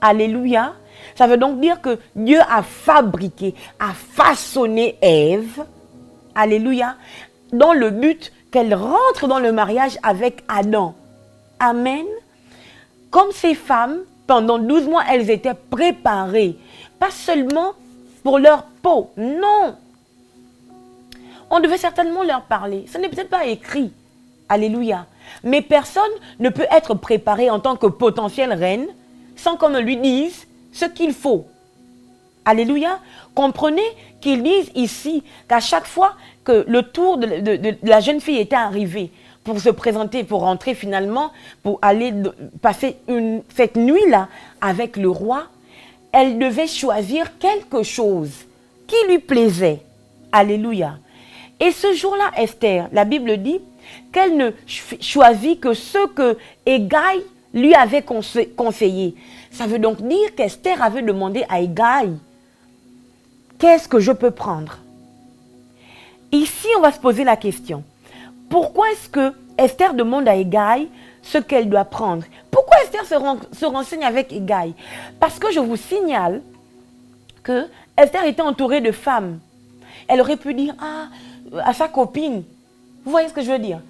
Alléluia. Ça veut donc dire que Dieu a fabriqué, a façonné Ève. Alléluia. Dans le but qu'elle rentre dans le mariage avec Adam. Amen. Comme ces femmes, pendant 12 mois, elles étaient préparées. Pas seulement pour leur peau. Non. On devait certainement leur parler. Ce n'est peut-être pas écrit. Alléluia. Mais personne ne peut être préparé en tant que potentielle reine sans qu'on ne lui dise ce qu'il faut. Alléluia. Comprenez qu'ils disent ici qu'à chaque fois que le tour de la jeune fille était arrivé pour se présenter, pour rentrer finalement, pour aller passer cette nuit-là avec le roi, elle devait choisir quelque chose qui lui plaisait. Alléluia. Et ce jour-là, Esther, la Bible dit qu'elle ne choisit que ce que Hégaï lui avait conseillé. Ça veut donc dire qu'Esther avait demandé à Hégaï, qu'est-ce que je peux prendre? Ici, on va se poser la question. Pourquoi est-ce que Esther demande à Hégaï ce qu'elle doit prendre? Pourquoi Esther se renseigne avec Hégaï? Parce que je vous signale que Esther était entourée de femmes. Elle aurait pu dire à sa copine. Vous voyez ce que je veux dire?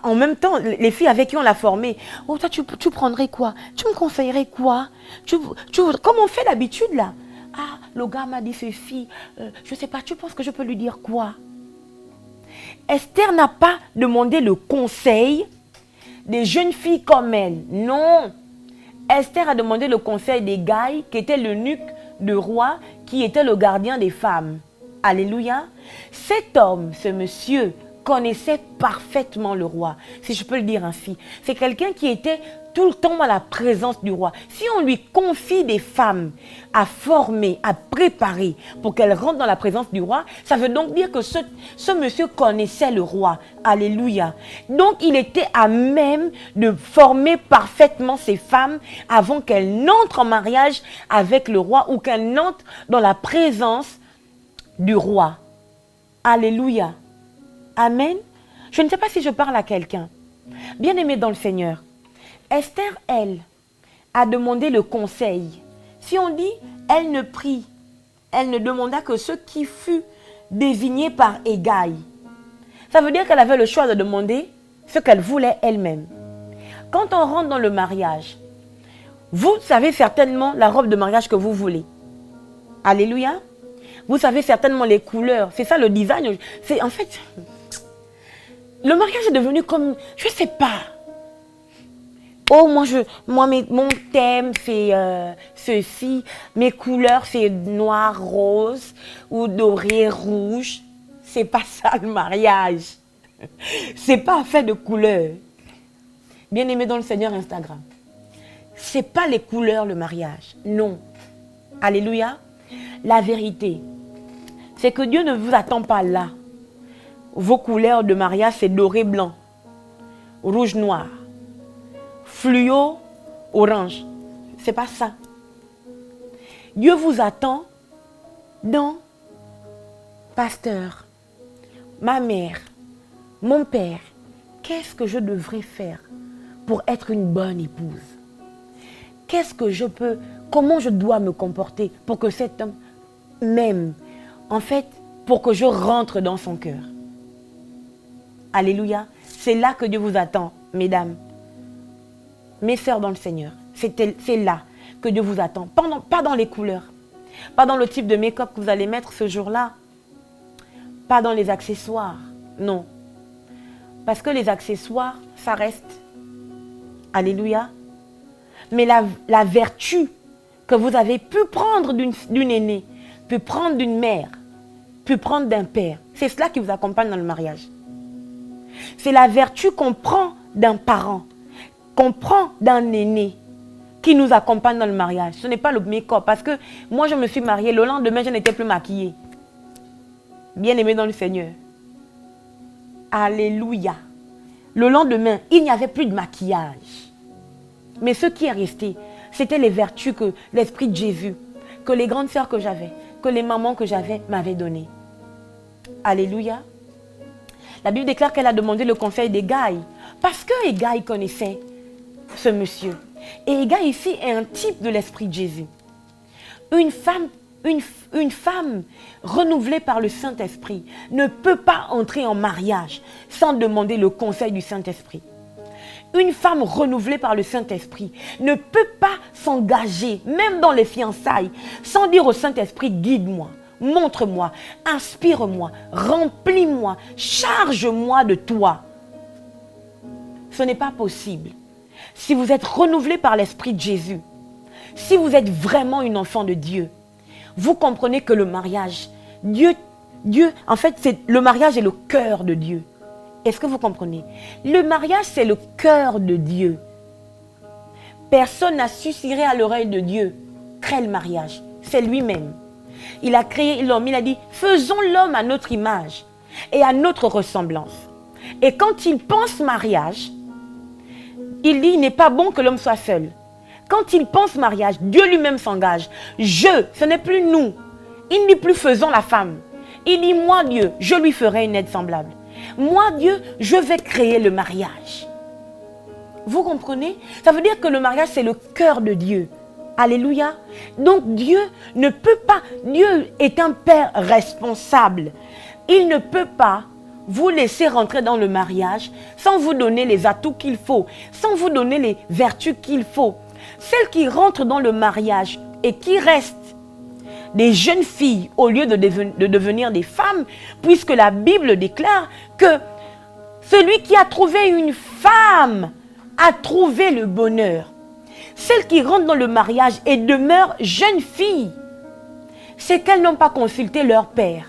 En même temps, les filles avec qui on l'a formée, oh toi tu prendrais quoi? Tu me conseillerais quoi? Comme on fait d'habitude là. Ah, le gars m'a dit ceci, je ne sais pas, tu penses que je peux lui dire quoi? Esther n'a pas demandé le conseil des jeunes filles comme elle. Non. Esther a demandé le conseil d'Hégaï, qui était l'eunuque du roi, qui était le gardien des femmes. Alléluia. Cet homme, ce monsieur, connaissait parfaitement le roi, si je peux le dire ainsi. C'est quelqu'un qui était tout le temps dans la présence du roi. Si on lui confie des femmes à former, à préparer pour qu'elles rentrent dans la présence du roi, ça veut donc dire que ce monsieur connaissait le roi. Alléluia. Donc il était à même de former parfaitement ces femmes avant qu'elles n'entrent en mariage avec le roi ou qu'elles n'entrent dans la présence du roi. Alléluia. Amen. Je ne sais pas si je parle à quelqu'un. Bien-aimé dans le Seigneur, Esther, elle, a demandé le conseil. Si on dit, elle ne prie, elle ne demanda que ce qui fut désigné par Hégaï. Ça veut dire qu'elle avait le choix de demander ce qu'elle voulait elle-même. Quand on rentre dans le mariage, vous savez certainement la robe de mariage que vous voulez. Alléluia. Vous savez certainement les couleurs. C'est ça le design. C'est en fait... Le mariage est devenu comme, je ne sais pas. Oh, mon thème, c'est ceci. Mes couleurs, c'est noir, rose ou doré, rouge. C'est pas ça le mariage. C'est pas fait de couleurs. Bien-aimé dans le Seigneur Instagram. C'est pas les couleurs le mariage. Non. Alléluia. La vérité, c'est que Dieu ne vous attend pas là. Vos couleurs de mariage, c'est doré blanc, rouge noir, fluo orange. C'est pas ça. Dieu vous attend dans pasteur, ma mère, mon père. Qu'est-ce que je devrais faire pour être une bonne épouse? Qu'est-ce que je peux, comment je dois me comporter pour que cet homme m'aime? En fait, pour que je rentre dans son cœur. Alléluia. C'est là que Dieu vous attend, mesdames. Mes sœurs dans le Seigneur. C'est là que Dieu vous attend. Pas dans les couleurs. Pas dans le type de make-up que vous allez mettre ce jour-là. Pas dans les accessoires. Non. Parce que les accessoires, ça reste. Alléluia. Mais la vertu que vous avez pu prendre d'une aînée, pu prendre d'une mère, pu prendre d'un père, c'est cela qui vous accompagne dans le mariage. C'est la vertu qu'on prend d'un parent, qu'on prend d'un aîné, qui nous accompagne dans le mariage. Ce n'est pas le make-up. Parce que moi, je me suis mariée. Le lendemain, je n'étais plus maquillée. Bien-aimée dans le Seigneur. Alléluia. Le lendemain, il n'y avait plus de maquillage. Mais ce qui est resté, c'était les vertus que l'Esprit de Jésus, que les grandes sœurs que j'avais, que les mamans que j'avais m'avaient données. Alléluia. La Bible déclare qu'elle a demandé le conseil d'Hégaï. Parce que Hégaï connaissait ce monsieur. Et Hégaï ici est un type de l'Esprit de Jésus. Une femme renouvelée par le Saint-Esprit ne peut pas entrer en mariage sans demander le conseil du Saint-Esprit. Une femme renouvelée par le Saint-Esprit ne peut pas s'engager, même dans les fiançailles, sans dire au Saint-Esprit, guide-moi. Montre-moi, inspire-moi, remplis-moi, charge-moi de toi. Ce n'est pas possible. Si vous êtes renouvelé par l'Esprit de Jésus, si vous êtes vraiment une enfant de Dieu, vous comprenez que le mariage, Dieu, en fait, le mariage est le cœur de Dieu. Est-ce que vous comprenez? Le mariage, c'est le cœur de Dieu. Personne n'a susurré à l'oreille de Dieu, crée le mariage. C'est lui-même. Il a créé l'homme, il a dit, faisons l'homme à notre image et à notre ressemblance. Et quand il pense mariage, il dit, il n'est pas bon que l'homme soit seul. Quand il pense mariage, Dieu lui-même s'engage. Ce n'est plus nous. Il ne dit plus faisons la femme. Il dit, moi Dieu, je lui ferai une aide semblable. Moi Dieu, je vais créer le mariage. Vous comprenez? Ça veut dire que le mariage, c'est le cœur de Dieu. Alléluia. Donc Dieu ne peut pas, Dieu est un père responsable. Il ne peut pas vous laisser rentrer dans le mariage sans vous donner les atouts qu'il faut, sans vous donner les vertus qu'il faut. Celles qui rentrent dans le mariage et qui restent des jeunes filles au lieu de devenir des femmes, puisque la Bible déclare que celui qui a trouvé une femme a trouvé le bonheur. Celles qui rentrent dans le mariage et demeurent jeunes filles, c'est qu'elles n'ont pas consulté leur père.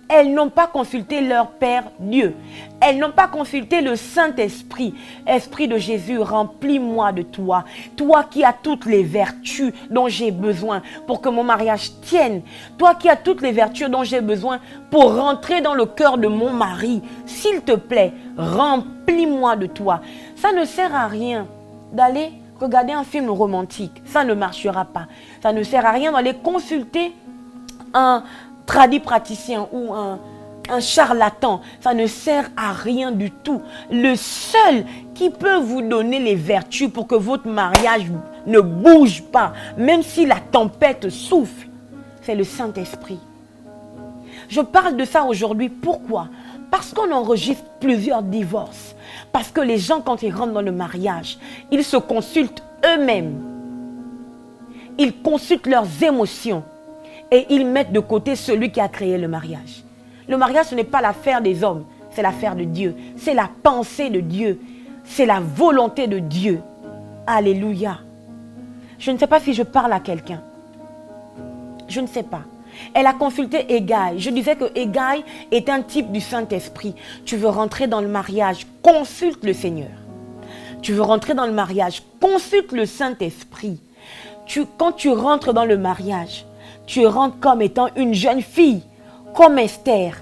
Elles n'ont pas consulté leur Père Dieu. Elles n'ont pas consulté le Saint-Esprit. Esprit de Jésus, remplis-moi de toi. Toi qui as toutes les vertus dont j'ai besoin pour que mon mariage tienne. Toi qui as toutes les vertus dont j'ai besoin pour rentrer dans le cœur de mon mari. S'il te plaît, remplis-moi de toi. Ça ne sert à rien d'aller regarder un film romantique. Ça ne marchera pas. Ça ne sert à rien d'aller consulter un praticien ou un charlatan. Ça ne sert à rien du tout. Le seul qui peut vous donner les vertus pour que votre mariage ne bouge pas, même si la tempête souffle, c'est le Saint-Esprit. Je parle de ça aujourd'hui. Pourquoi? Parce qu'on enregistre plusieurs divorces. Parce que les gens, quand ils rentrent dans le mariage, ils se consultent eux-mêmes. Ils consultent leurs émotions. Et ils mettent de côté celui qui a créé le mariage. Le mariage, ce n'est pas l'affaire des hommes, c'est l'affaire de Dieu. C'est la pensée de Dieu. C'est la volonté de Dieu. Alléluia. Je ne sais pas si je parle à quelqu'un. Je ne sais pas. Elle a consulté Hégaï. Je disais que Hégaï est un type du Saint-Esprit. Tu veux rentrer dans le mariage, consulte le Seigneur. Tu veux rentrer dans le mariage, consulte le Saint-Esprit. Quand tu rentres dans le mariage, tu rentres comme étant une jeune fille, comme Esther.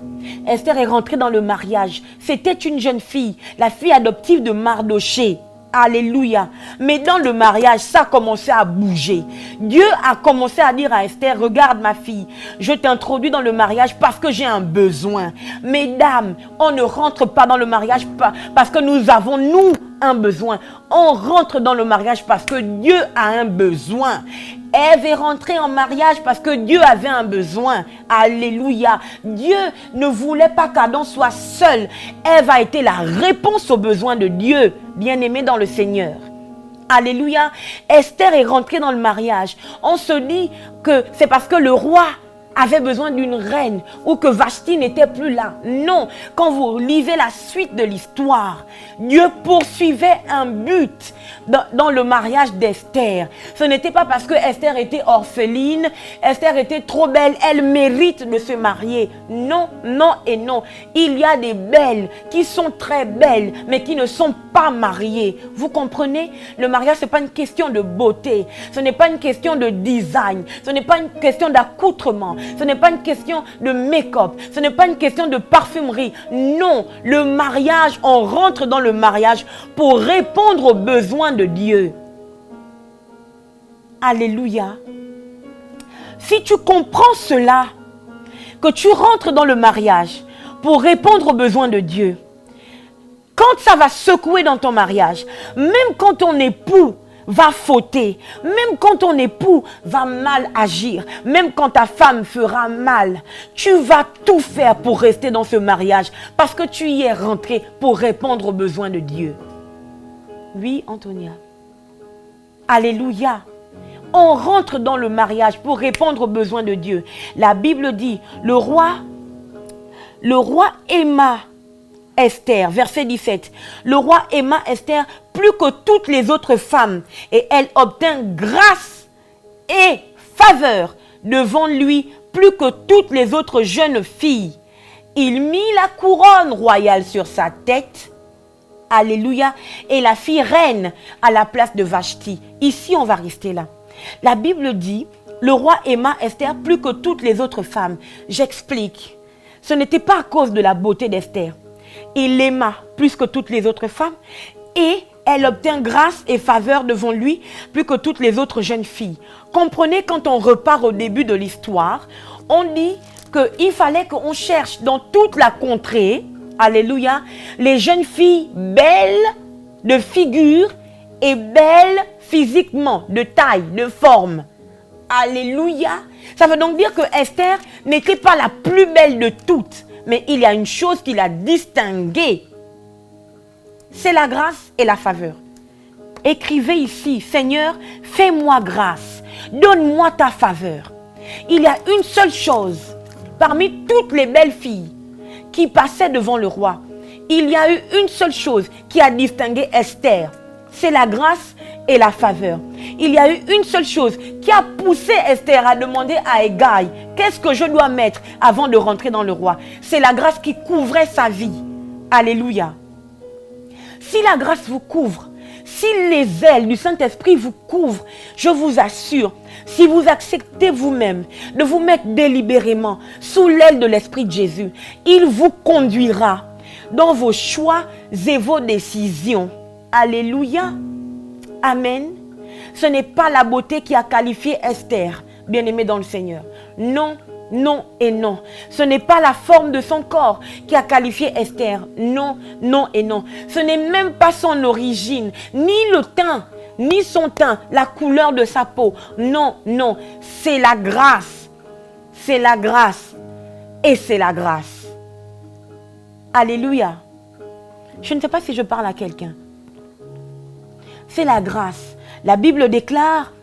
Esther est rentrée dans le mariage. C'était une jeune fille, la fille adoptive de Mardoché. Alléluia. Mais dans le mariage, ça a commencé à bouger. Dieu a commencé à dire à Esther, regarde ma fille, je t'introduis dans le mariage parce que j'ai un besoin. Mesdames, on ne rentre pas dans le mariage parce que nous avons, nous, un besoin. On rentre dans le mariage parce que Dieu a un besoin. Ève est rentrée en mariage parce que Dieu avait un besoin. Alléluia. Dieu ne voulait pas qu'Adam soit seul. Ève a été la réponse aux besoins de Dieu, bien-aimé dans le Seigneur. Alléluia. Esther est rentrée dans le mariage. On se dit que c'est parce que le roi avait besoin d'une reine ou que Vashti n'était plus là. Non, quand vous lisez la suite de l'histoire, Dieu poursuivait un but dans le mariage d'Esther. Ce n'était pas parce que Esther était orpheline, Esther était trop belle, elle mérite de se marier. Non, non et non. Il y a des belles qui sont très belles, mais qui ne sont pas mariées. Vous comprenez? Le mariage, ce n'est pas une question de beauté, ce n'est pas une question de design, ce n'est pas une question d'accoutrement. Ce n'est pas une question de make-up. Ce n'est pas une question de parfumerie. Non, le mariage, on rentre dans le mariage pour répondre aux besoins de Dieu. Alléluia. Si tu comprends cela, que tu rentres dans le mariage pour répondre aux besoins de Dieu, quand ça va secouer dans ton mariage, même quand ton époux va fauter, même quand ton époux va mal agir, même quand ta femme fera mal, tu vas tout faire pour rester dans ce mariage parce que tu y es rentré pour répondre aux besoins de Dieu. Oui, Antonia. Alléluia. On rentre dans le mariage pour répondre aux besoins de Dieu. La Bible dit, le roi aima Esther, verset 17. Le roi aima Esther plus que toutes les autres femmes et elle obtint grâce et faveur devant lui plus que toutes les autres jeunes filles. Il mit la couronne royale sur sa tête. Alléluia. Et la fit reine à la place de Vashti. Ici, on va rester là. La Bible dit, le roi aima Esther plus que toutes les autres femmes. J'explique. Ce n'était pas à cause de la beauté d'Esther. Il l'aima plus que toutes les autres femmes et elle obtint grâce et faveur devant lui plus que toutes les autres jeunes filles. Comprenez, quand on repart au début de l'histoire, on dit qu'il fallait qu'on cherche dans toute la contrée, alléluia, les jeunes filles belles de figure est belle physiquement, de taille, de forme. Alléluia. Ça veut donc dire que Esther n'était pas la plus belle de toutes. Mais il y a une chose qui l'a distinguée. C'est la grâce et la faveur. Écrivez ici, Seigneur, fais-moi grâce. Donne-moi ta faveur. Il y a une seule chose, parmi toutes les belles filles qui passaient devant le roi, il y a eu une seule chose qui a distingué Esther. C'est la grâce et la faveur. Il y a eu une seule chose qui a poussé Esther à demander à Hégai, qu'est-ce que je dois mettre avant de rentrer dans le roi? C'est la grâce qui couvrait sa vie. Alléluia. Si la grâce vous couvre, si les ailes du Saint-Esprit vous couvrent, je vous assure, si vous acceptez vous-même de vous mettre délibérément sous l'aile de l'Esprit de Jésus, il vous conduira dans vos choix et vos décisions. Alléluia. Amen. Ce n'est pas la beauté qui a qualifié Esther, bien-aimée dans le Seigneur. Non, non et non. Ce n'est pas la forme de son corps qui a qualifié Esther. Non, non et non. Ce n'est même pas son origine, ni le teint, ni son teint, la couleur de sa peau. Non, non. C'est la grâce. C'est la grâce. Et c'est la grâce. Alléluia. Je ne sais pas si je parle à quelqu'un. C'est la grâce. La Bible déclare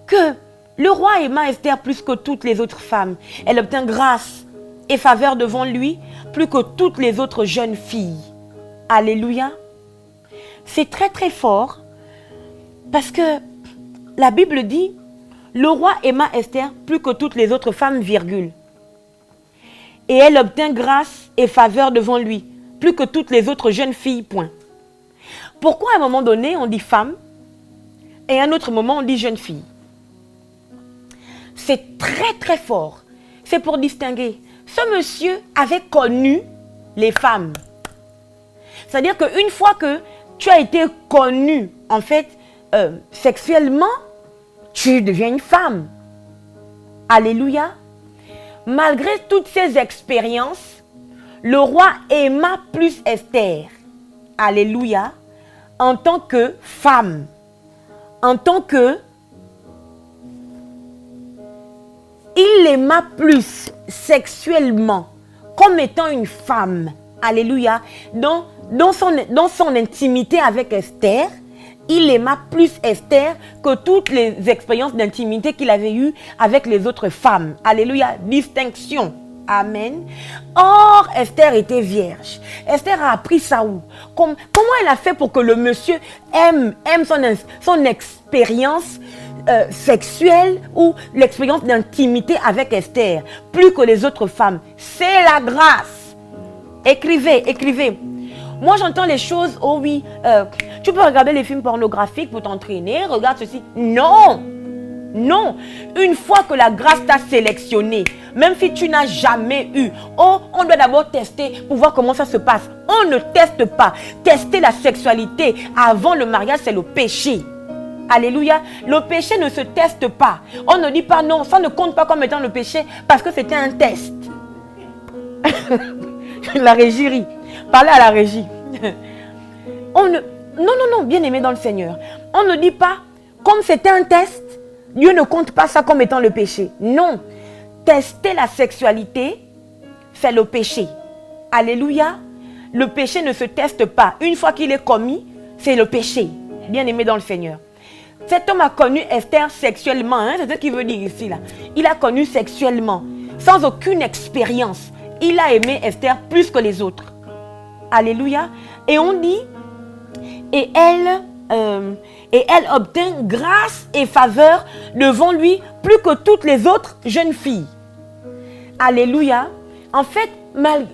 que le roi aima Esther plus que toutes les autres femmes. Elle obtint grâce et faveur devant lui plus que toutes les autres jeunes filles. Alléluia. C'est très très fort parce que la Bible dit le roi aima Esther plus que toutes les autres femmes, virgule. Et elle obtint grâce et faveur devant lui plus que toutes les autres jeunes filles, point. Pourquoi à un moment donné on dit femme et à un autre moment on dit jeune fille? C'est très très fort. C'est pour distinguer. Ce monsieur avait connu les femmes. C'est-à-dire qu'une fois que tu as été connu, en fait, sexuellement, tu deviens une femme. Alléluia. Malgré toutes ces expériences, le roi aima plus Esther. Alléluia. En tant que femme. En tant que... Il l'aima plus sexuellement comme étant une femme. Alléluia. Dans son intimité avec Esther, il aima plus Esther que toutes les expériences d'intimité qu'il avait eues avec les autres femmes. Alléluia. Distinction. Amen. Or, Esther était vierge. Esther a appris ça où? Comment elle a fait pour que le monsieur aime son expérience sexuelle ou l'expérience d'intimité avec Esther plus que les autres femmes? C'est la grâce. Écrivez, écrivez. Moi, j'entends les choses, oh oui, tu peux regarder les films pornographiques pour t'entraîner, regarde ceci. Non, non. Une fois que la grâce t'a sélectionné, même si tu n'as jamais eu, oh, on doit d'abord tester pour voir comment ça se passe. On ne teste pas. Tester la sexualité avant le mariage, c'est le péché. Alléluia. Le péché ne se teste pas. On ne dit pas non, ça ne compte pas comme étant le péché parce que c'était un test. La régie rit. Parlez à la régie. Non, bien aimé dans le Seigneur. On ne dit pas, comme c'était un test, Dieu ne compte pas ça comme étant le péché. Non. Tester la sexualité, c'est le péché. Alléluia. Le péché ne se teste pas. Une fois qu'il est commis, c'est le péché. Bien aimé dans le Seigneur. Cet homme a connu Esther sexuellement. Hein, c'est ce qu'il veut dire ici. Là. Il a connu sexuellement, sans aucune expérience. Il a aimé Esther plus que les autres. Alléluia. Et on dit, et elle obtint grâce et faveur devant lui plus que toutes les autres jeunes filles. Alléluia. En fait,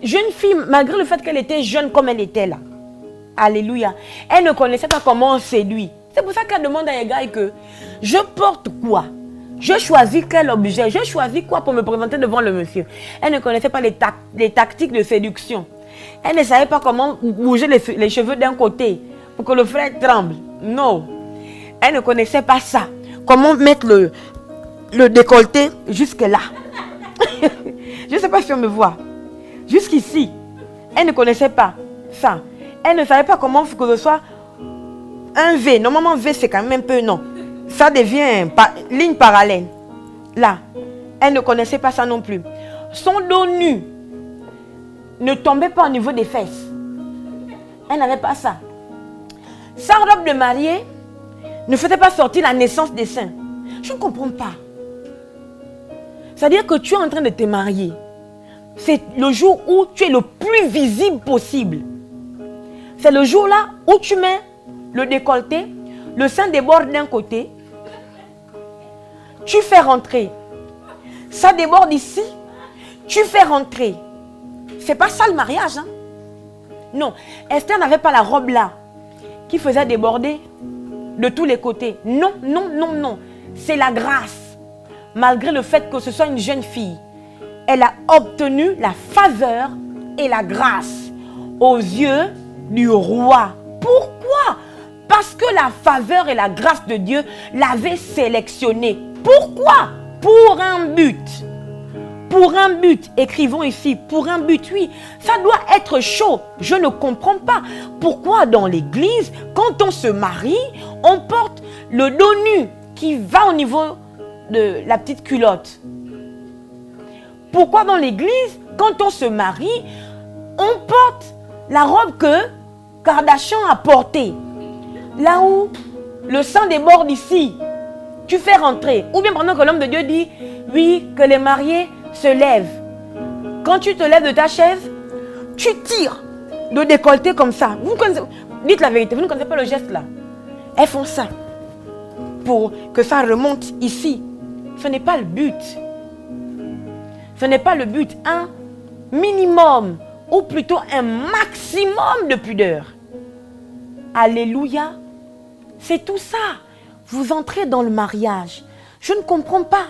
jeune fille, malgré le fait qu'elle était jeune comme elle était là. Alléluia. Elle ne connaissait pas comment on séduit. C'est pour ça qu'elle demande à Hégai que je porte quoi? Je choisis quel objet? Je choisis quoi pour me présenter devant le monsieur? Elle ne connaissait pas les tactiques de séduction. Elle ne savait pas comment bouger les cheveux d'un côté pour que le frère tremble. Non. Elle ne connaissait pas ça. Comment mettre le décolleté jusque là. Je ne sais pas si on me voit. Jusqu'ici. Elle ne connaissait pas ça. Elle ne savait pas comment que ce soit un V. Normalement, V, c'est quand même un peu non. Ça devient ligne parallèle. Là, elle ne connaissait pas ça non plus. Son dos nu ne tombait pas au niveau des fesses. Elle n'avait pas ça. Sa robe de mariée ne faisait pas sortir la naissance des seins. Je ne comprends pas. C'est-à-dire que tu es en train de te marier. C'est le jour où tu es le plus visible possible. C'est le jour là où tu mets le décolleté, le sein déborde d'un côté, tu fais rentrer. Ça déborde ici, tu fais rentrer. C'est pas ça le mariage, hein? Non, Esther n'avait pas la robe là qui faisait déborder de tous les côtés. Non, non, non, non. C'est la grâce. Malgré le fait que ce soit une jeune fille, elle a obtenu la faveur et la grâce aux yeux du roi. Pourquoi? Parce que la faveur et la grâce de Dieu l'avaient sélectionnée. Pourquoi? Pour un but. Pour un but, écrivons ici, pour un but, oui, ça doit être chaud. Je ne comprends pas pourquoi dans l'église, quand on se marie, on porte le dos nu qui va au niveau de la petite culotte. Pourquoi dans l'église, quand on se marie, on porte la robe que Kardashian a portée. Là où le sang déborde ici, tu fais rentrer. Ou bien pendant que l'homme de Dieu dit, oui, que les mariés se lèvent. Quand tu te lèves de ta chaise, tu tires le décolleté comme ça. Vous connaissez, dites la vérité, vous ne connaissez pas le geste là. Elles font ça pour que ça remonte ici. Ce n'est pas le but. Ce n'est pas le but. Un minimum ou plutôt un maximum de pudeur. Alléluia. C'est tout ça. Vous entrez dans le mariage. Je ne comprends pas.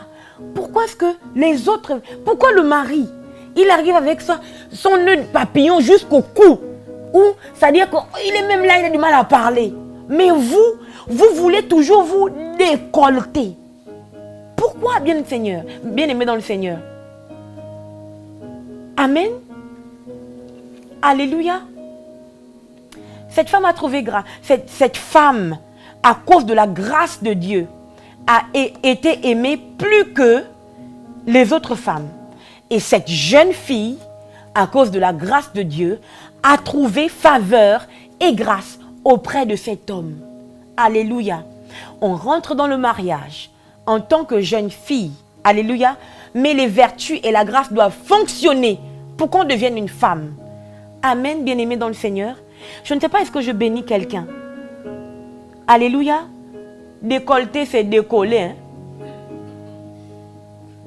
Pourquoi est-ce que les autres... Pourquoi le mari, il arrive avec son nœud de papillon jusqu'au cou. Ou, c'est-à-dire qu'il est même là, il a du mal à parler. Mais vous voulez toujours vous décolleter. Pourquoi, bien-aimé dans le Seigneur? Amen. Alléluia. Cette femme a trouvé grâce. Cette femme, à cause de la grâce de Dieu, a été aimée plus que les autres femmes. Et cette jeune fille, à cause de la grâce de Dieu, a trouvé faveur et grâce auprès de cet homme. Alléluia. On rentre dans le mariage en tant que jeune fille. Alléluia. Mais les vertus et la grâce doivent fonctionner pour qu'on devienne une femme. Amen, bien-aimé dans le Seigneur. Je ne sais pas, est-ce que je bénis quelqu'un? Alléluia. Décolleté, c'est décoller. Hein?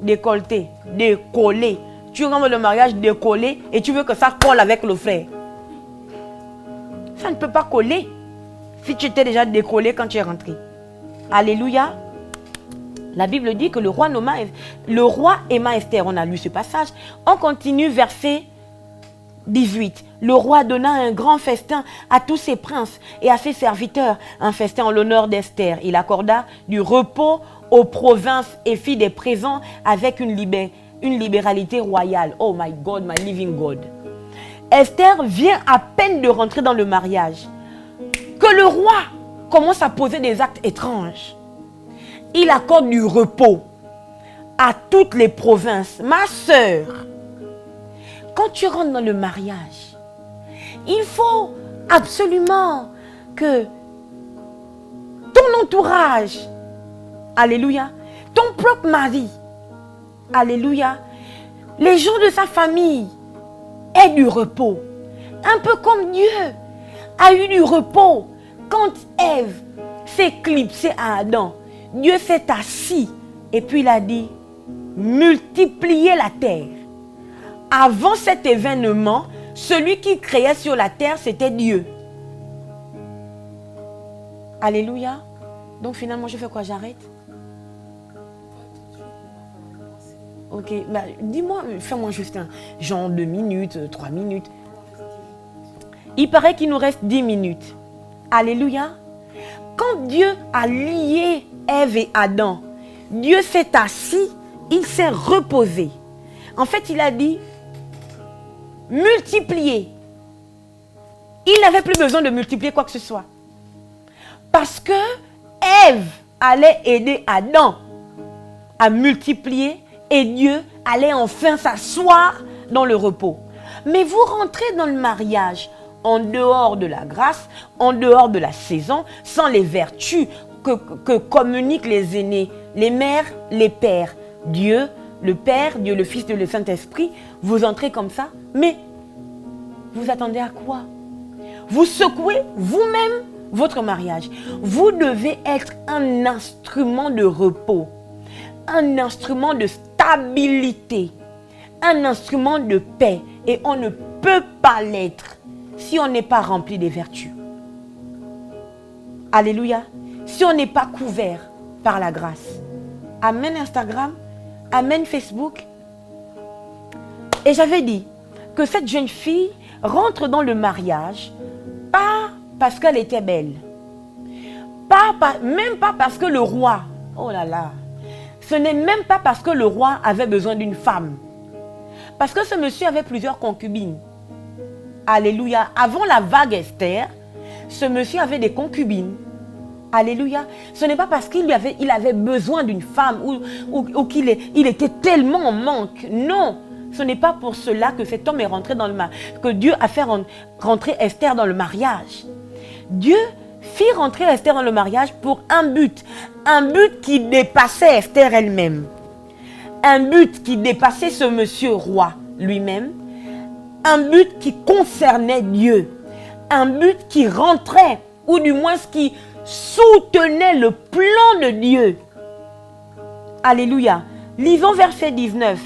Décolleté, décoller. Tu rentres le mariage décollé et tu veux que ça colle avec le frère. Ça ne peut pas coller si tu étais déjà décollé quand tu es rentré. Alléluia. La Bible dit que le roi aima Esther. On a lu ce passage. On continue verset 18. Le roi donna un grand festin à tous ses princes et à ses serviteurs. Un festin en l'honneur d'Esther. Il accorda du repos aux provinces et fit des présents avec une libéralité royale. Oh my God, my living God. Esther vient à peine de rentrer dans le mariage que le roi commence à poser des actes étranges. Il accorde du repos à toutes les provinces. Ma sœur, quand tu rentres dans le mariage, il faut absolument que ton entourage, alléluia, ton propre mari, alléluia, les gens de sa famille aient du repos. Un peu comme Dieu a eu du repos quand Ève s'est éclipsée à Adam. Dieu s'est assis et puis il a dit, multipliez la terre. Avant cet événement, celui qui créait sur la terre, c'était Dieu. Alléluia. Donc finalement, je fais quoi? J'arrête? Ok, bah, dis-moi, fais-moi juste un genre 2 minutes, 3 minutes. Il paraît qu'il nous reste 10 minutes. Alléluia. Quand Dieu a lié Ève et Adam, Dieu s'est assis, il s'est reposé. En fait, il a dit, multipliez. Il n'avait plus besoin de multiplier quoi que ce soit. Parce que Ève allait aider Adam à multiplier et Dieu allait enfin s'asseoir dans le repos. Mais vous rentrez dans le mariage en dehors de la grâce, en dehors de la saison, sans les vertus que communiquent les aînés, les mères, les pères. Dieu, le Père, Dieu le Fils, Dieu le Saint-Esprit, vous entrez comme ça, mais vous attendez à quoi? Vous secouez vous-même votre mariage. Vous devez être un instrument de repos, un instrument de stabilité, un instrument de paix. Et on ne peut pas l'être si on n'est pas rempli des vertus. Alléluia. Si on n'est pas couvert par la grâce. Amen Instagram. Amen Facebook. Et j'avais dit que cette jeune fille rentre dans le mariage pas parce qu'elle était belle. Même pas parce que le roi, oh là là, ce n'est même pas parce que le roi avait besoin d'une femme. Parce que ce monsieur avait plusieurs concubines. Alléluia. Avant la vague Esther, ce monsieur avait des concubines. Alléluia. Ce n'est pas parce qu'il avait besoin d'une femme ou qu'il était tellement en manque. Non. Ce n'est pas pour cela que cet homme est rentré dans le mariage, que Dieu a fait rentrer Esther dans le mariage. Dieu fit rentrer Esther dans le mariage pour un but qui dépassait Esther elle-même. Un but qui dépassait ce monsieur roi lui-même. Un but qui concernait Dieu. Un but qui rentrait, ou du moins qui soutenait le plan de Dieu. Alléluia. Lisons verset 19.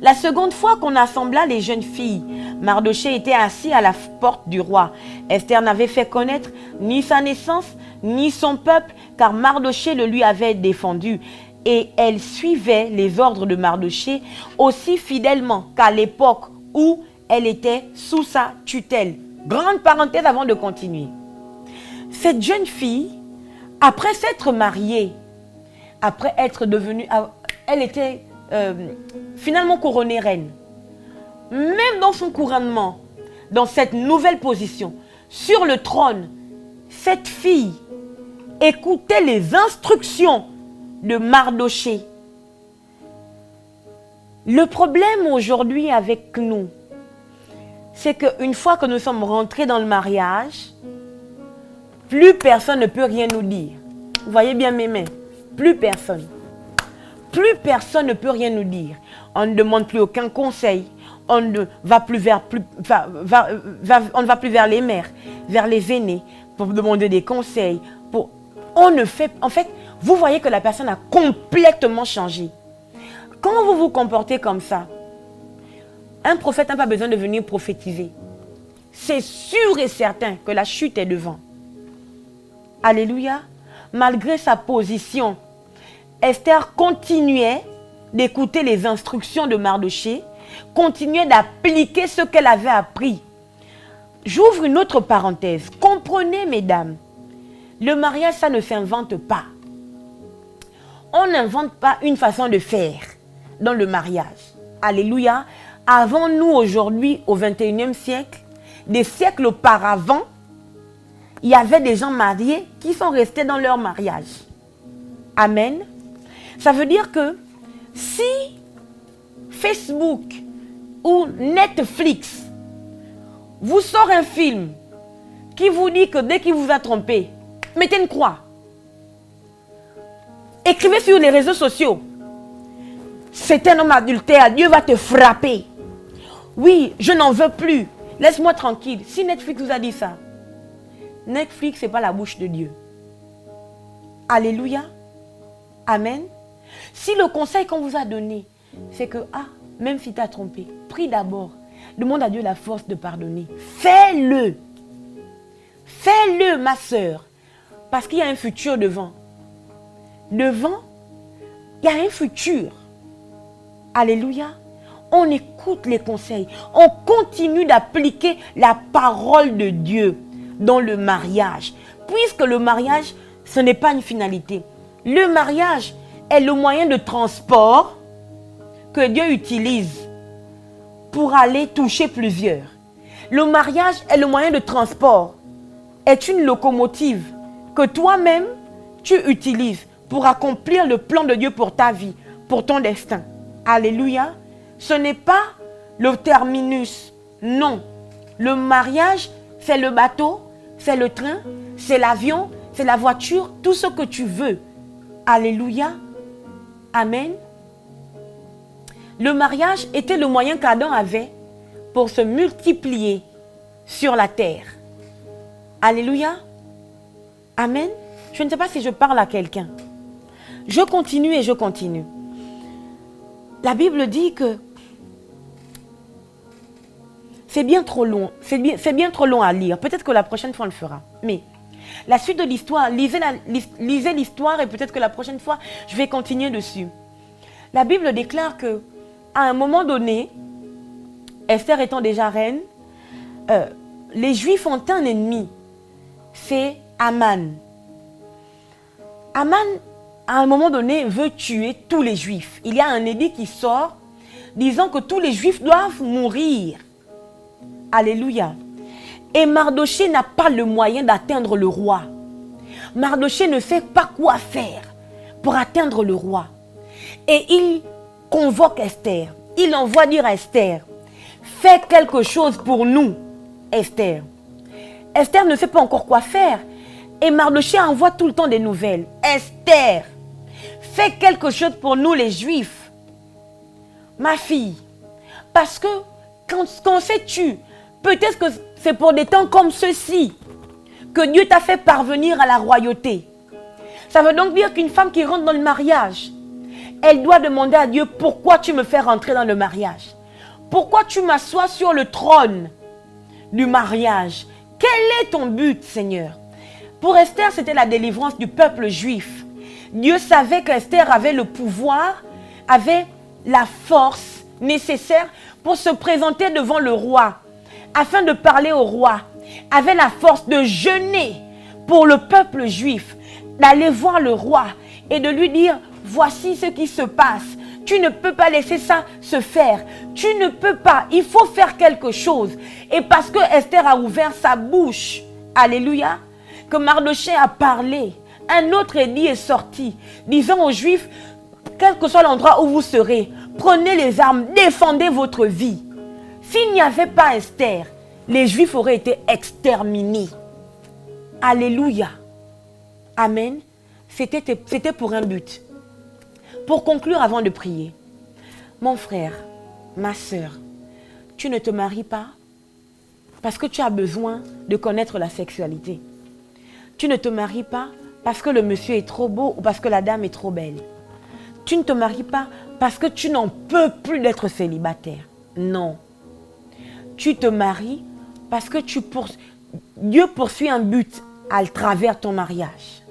La seconde fois qu'on assembla les jeunes filles, Mardochée était assis à la porte du roi. Esther n'avait fait connaître ni sa naissance, ni son peuple, car Mardochée le lui avait défendu. Et elle suivait les ordres de Mardochée aussi fidèlement qu'à l'époque où elle était sous sa tutelle. Grande parenthèse avant de continuer. Cette jeune fille, après s'être mariée, après être devenue... Elle était finalement couronnée reine. Même dans son couronnement, dans cette nouvelle position, sur le trône, cette fille écoutait les instructions de Mardochée. Le problème aujourd'hui avec nous, c'est qu'une fois que nous sommes rentrés dans le mariage, plus personne ne peut rien nous dire. Vous voyez bien mes mains? Plus personne. Plus personne ne peut rien nous dire. On ne demande plus aucun conseil. On ne va plus vers les mères, vers les aînés, pour demander des conseils. En fait, vous voyez que la personne a complètement changé. Quand vous vous comportez comme ça, un prophète n'a pas besoin de venir prophétiser. C'est sûr et certain que la chute est devant. Alléluia. Malgré sa position, Esther continuait d'écouter les instructions de Mardochée, continuait d'appliquer ce qu'elle avait appris. J'ouvre une autre parenthèse. Comprenez, mesdames, le mariage, ça ne s'invente pas. On n'invente pas une façon de faire dans le mariage. Alléluia. Avant nous, aujourd'hui, au 21e siècle, des siècles auparavant, il y avait des gens mariés qui sont restés dans leur mariage. Amen. Ça veut dire que si Facebook ou Netflix vous sort un film qui vous dit que dès qu'il vous a trompé, mettez une croix. Écrivez sur les réseaux sociaux. C'est un homme adultère, Dieu va te frapper. Oui, je n'en veux plus. Laisse-moi tranquille. Si Netflix vous a dit ça, Netflix, ce n'est pas la bouche de Dieu. Alléluia. Amen. Si le conseil qu'on vous a donné, c'est que, même si tu as trompé, prie d'abord. Demande à Dieu la force de pardonner. Fais-le. Fais-le, ma sœur. Parce qu'il y a un futur devant. Devant, il y a un futur. Alléluia. On écoute les conseils. On continue d'appliquer la parole de Dieu dans le mariage. Puisque le mariage, ce n'est pas une finalité. Le mariage est le moyen de transport que Dieu utilise pour aller toucher plusieurs. Le mariage est le moyen de transport est une locomotive que toi-même, tu utilises pour accomplir le plan de Dieu pour ta vie, pour ton destin. Alléluia. Ce n'est pas le terminus. Non. Le mariage, c'est le bateau, c'est le train, c'est l'avion, c'est la voiture, tout ce que tu veux. Alléluia. Amen. Le mariage était le moyen qu'Adam avait pour se multiplier sur la terre. Alléluia. Amen. Je ne sais pas si je parle à quelqu'un. Je continue et je continue. La Bible dit que c'est bien trop long. C'est bien trop long à lire. Peut-être que la prochaine fois on le fera. Mais la suite de l'histoire, lisez l'histoire et peut-être que la prochaine fois je vais continuer dessus. La Bible déclare que à un moment donné, Esther étant déjà reine, les Juifs ont un ennemi. C'est Aman. Aman, à un moment donné, veut tuer tous les Juifs. Il y a un édit qui sort disant que tous les Juifs doivent mourir. Alléluia. Et Mardochée n'a pas le moyen d'atteindre le roi. Mardochée ne sait pas quoi faire pour atteindre le roi. Et il convoque Esther. Il envoie dire à Esther, fais quelque chose pour nous, Esther. Esther ne sait pas encore quoi faire. Et Mardochée envoie tout le temps des nouvelles. Esther, fais quelque chose pour nous les Juifs. Ma fille, parce que quand sais-tu, peut-être que c'est pour des temps comme ceux-ci que Dieu t'a fait parvenir à la royauté. Ça veut donc dire qu'une femme qui rentre dans le mariage, elle doit demander à Dieu pourquoi tu me fais rentrer dans le mariage. Pourquoi tu m'assois sur le trône du mariage? Quel est ton but, Seigneur? Pour Esther, c'était la délivrance du peuple juif. Dieu savait qu'Esther avait le pouvoir, avait la force nécessaire pour se présenter devant le roi, afin de parler au roi, avait la force de jeûner pour le peuple juif, d'aller voir le roi et de lui dire, voici ce qui se passe. Tu ne peux pas laisser ça se faire. Tu ne peux pas. Il faut faire quelque chose. Et parce que Esther a ouvert sa bouche, alléluia, que Mardochée a parlé, un autre édit est sorti, disant aux Juifs, quel que soit l'endroit où vous serez, prenez les armes, défendez votre vie. S'il n'y avait pas Esther, les Juifs auraient été exterminés. Alléluia. Amen. C'était pour un but. Pour conclure avant de prier, mon frère, ma soeur, tu ne te maries pas parce que tu as besoin de connaître la sexualité. Tu ne te maries pas parce que le monsieur est trop beau ou parce que la dame est trop belle. Tu ne te maries pas parce que tu n'en peux plus d'être célibataire. Non. Tu te maries parce que Dieu poursuit un but à travers ton mariage.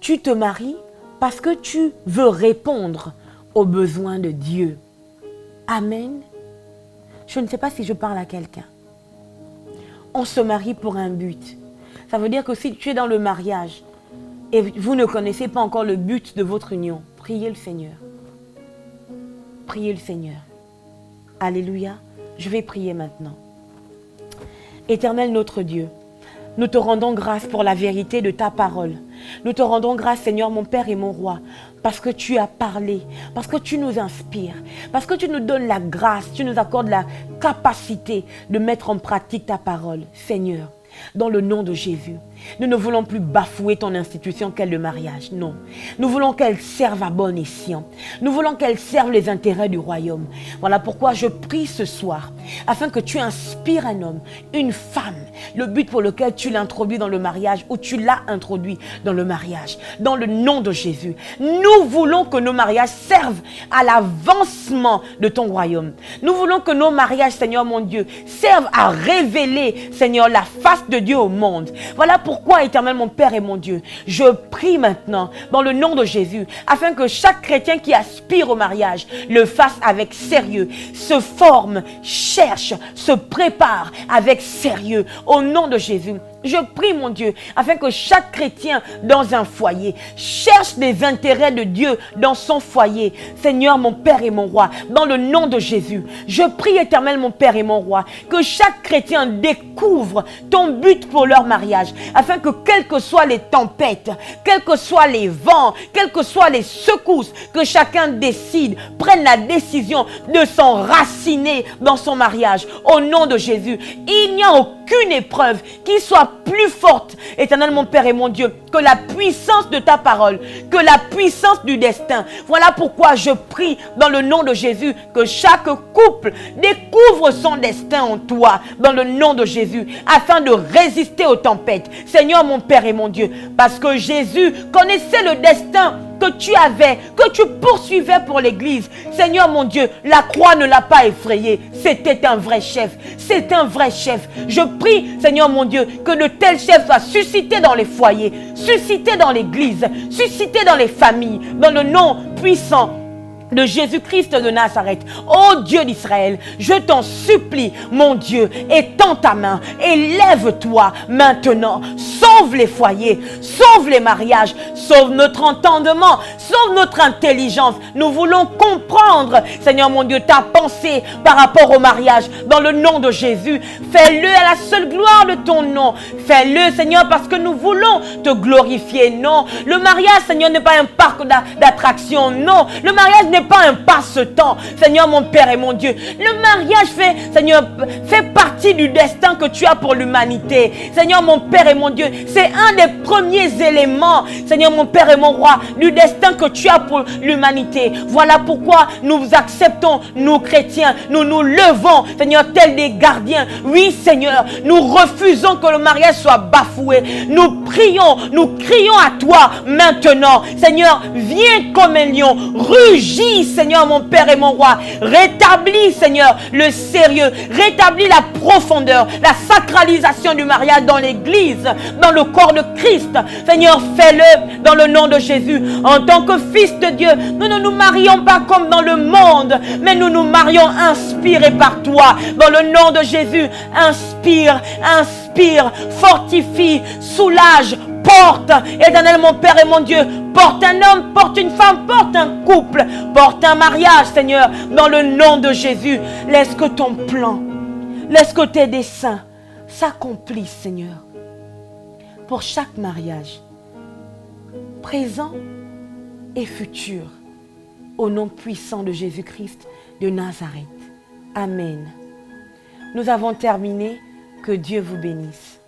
Tu te maries parce que tu veux répondre aux besoins de Dieu. Amen. Je ne sais pas si je parle à quelqu'un. On se marie pour un but. Ça veut dire que si tu es dans le mariage et vous ne connaissez pas encore le but de votre union, priez le Seigneur. Priez le Seigneur. Alléluia. Je vais prier maintenant. Éternel notre Dieu, nous te rendons grâce pour la vérité de ta parole. Nous te rendons grâce, Seigneur, mon Père et mon Roi, parce que tu as parlé, parce que tu nous inspires, parce que tu nous donnes la grâce, tu nous accordes la capacité de mettre en pratique ta parole. Seigneur, dans le nom de Jésus, nous ne voulons plus bafouer ton institution qu'est le mariage. Non. Nous voulons qu'elle serve à bon escient. Nous voulons qu'elle serve les intérêts du royaume. Voilà pourquoi je prie ce soir, afin que tu inspires un homme, une femme, le but pour lequel tu l'introduis dans le mariage ou tu l'as introduit dans le mariage. Dans le nom de Jésus, nous voulons que nos mariages servent à l'avancement de ton royaume. Nous voulons que nos mariages, Seigneur mon Dieu, servent à révéler, Seigneur, la face de Dieu au monde. Voilà pourquoi, éternel mon Père et mon Dieu, je prie maintenant dans le nom de Jésus, afin que chaque chrétien qui aspire au mariage le fasse avec sérieux, se forme, cherche, se prépare avec sérieux. Au nom de Jésus, Je prie, mon Dieu, afin que chaque chrétien dans un foyer cherche les intérêts de Dieu dans son foyer. Seigneur, mon Père et mon Roi, dans le nom de Jésus, je prie, éternel, mon Père et mon Roi, que chaque chrétien découvre ton but pour leur mariage, afin que quelles que soient les tempêtes, quels que soient les vents, quelles que soient les secousses, que chacun décide, prenne la décision de s'enraciner dans son mariage. Au nom de Jésus, il n'y a aucune épreuve qui soit plus forte, éternel mon Père et mon Dieu, que la puissance de ta parole, que la puissance du destin. Voilà pourquoi je prie dans le nom de Jésus que chaque couple découvre son destin en toi, dans le nom de Jésus, afin de résister aux tempêtes. Seigneur mon Père et mon Dieu, parce que Jésus connaissait le destin que tu avais, que tu poursuivais pour l'Église. Seigneur mon Dieu, la croix ne l'a pas effrayé. C'était un vrai chef. C'est un vrai chef. Je prie, Seigneur mon Dieu, que de tels chefs soient suscités dans les foyers, suscités dans l'Église, suscités dans les familles, dans le nom puissant de Jésus-Christ de Nazareth. Ô Dieu d'Israël, je t'en supplie, mon Dieu, étends ta main et lève-toi maintenant. Sauve les foyers, sauve les mariages, sauve notre entendement, sauve notre intelligence. Nous voulons comprendre, Seigneur mon Dieu, ta pensée par rapport au mariage. Dans le nom de Jésus, fais-le à la seule gloire de ton nom. Fais-le, Seigneur, parce que nous voulons te glorifier. Non, le mariage, Seigneur, n'est pas un parc d'attractions. Non, le mariage n'est pas un passe-temps, Seigneur mon Père et mon Dieu. Le mariage fait partie du destin que tu as pour l'humanité. Seigneur mon Père et mon Dieu, c'est un des premiers éléments, Seigneur mon Père et mon Roi, du destin que tu as pour l'humanité. Voilà pourquoi nous acceptons, nous chrétiens, nous nous levons, Seigneur, tels des gardiens. Oui, Seigneur, nous refusons que le mariage soit bafoué. Nous prions, nous crions à toi maintenant. Seigneur, viens comme un lion, rugis, Seigneur mon Père et mon Roi. Rétablis, Seigneur, le sérieux, rétablis la profondeur, la sacralisation du mariage dans l'Église, dans le corps de Christ. Seigneur, fais-le dans le nom de Jésus. En tant que fils de Dieu, nous ne nous marions pas comme dans le monde, mais nous nous marions inspirés par toi. Dans le nom de Jésus, inspire, inspire, fortifie, soulage, porte, éternel mon Père et mon Dieu, porte un homme, porte une femme, porte un couple, porte un mariage, Seigneur, dans le nom de Jésus. Laisse que ton plan, laisse que tes desseins s'accomplissent, Seigneur, pour chaque mariage, présent et futur, au nom puissant de Jésus-Christ de Nazareth. Amen. Nous avons terminé. Que Dieu vous bénisse.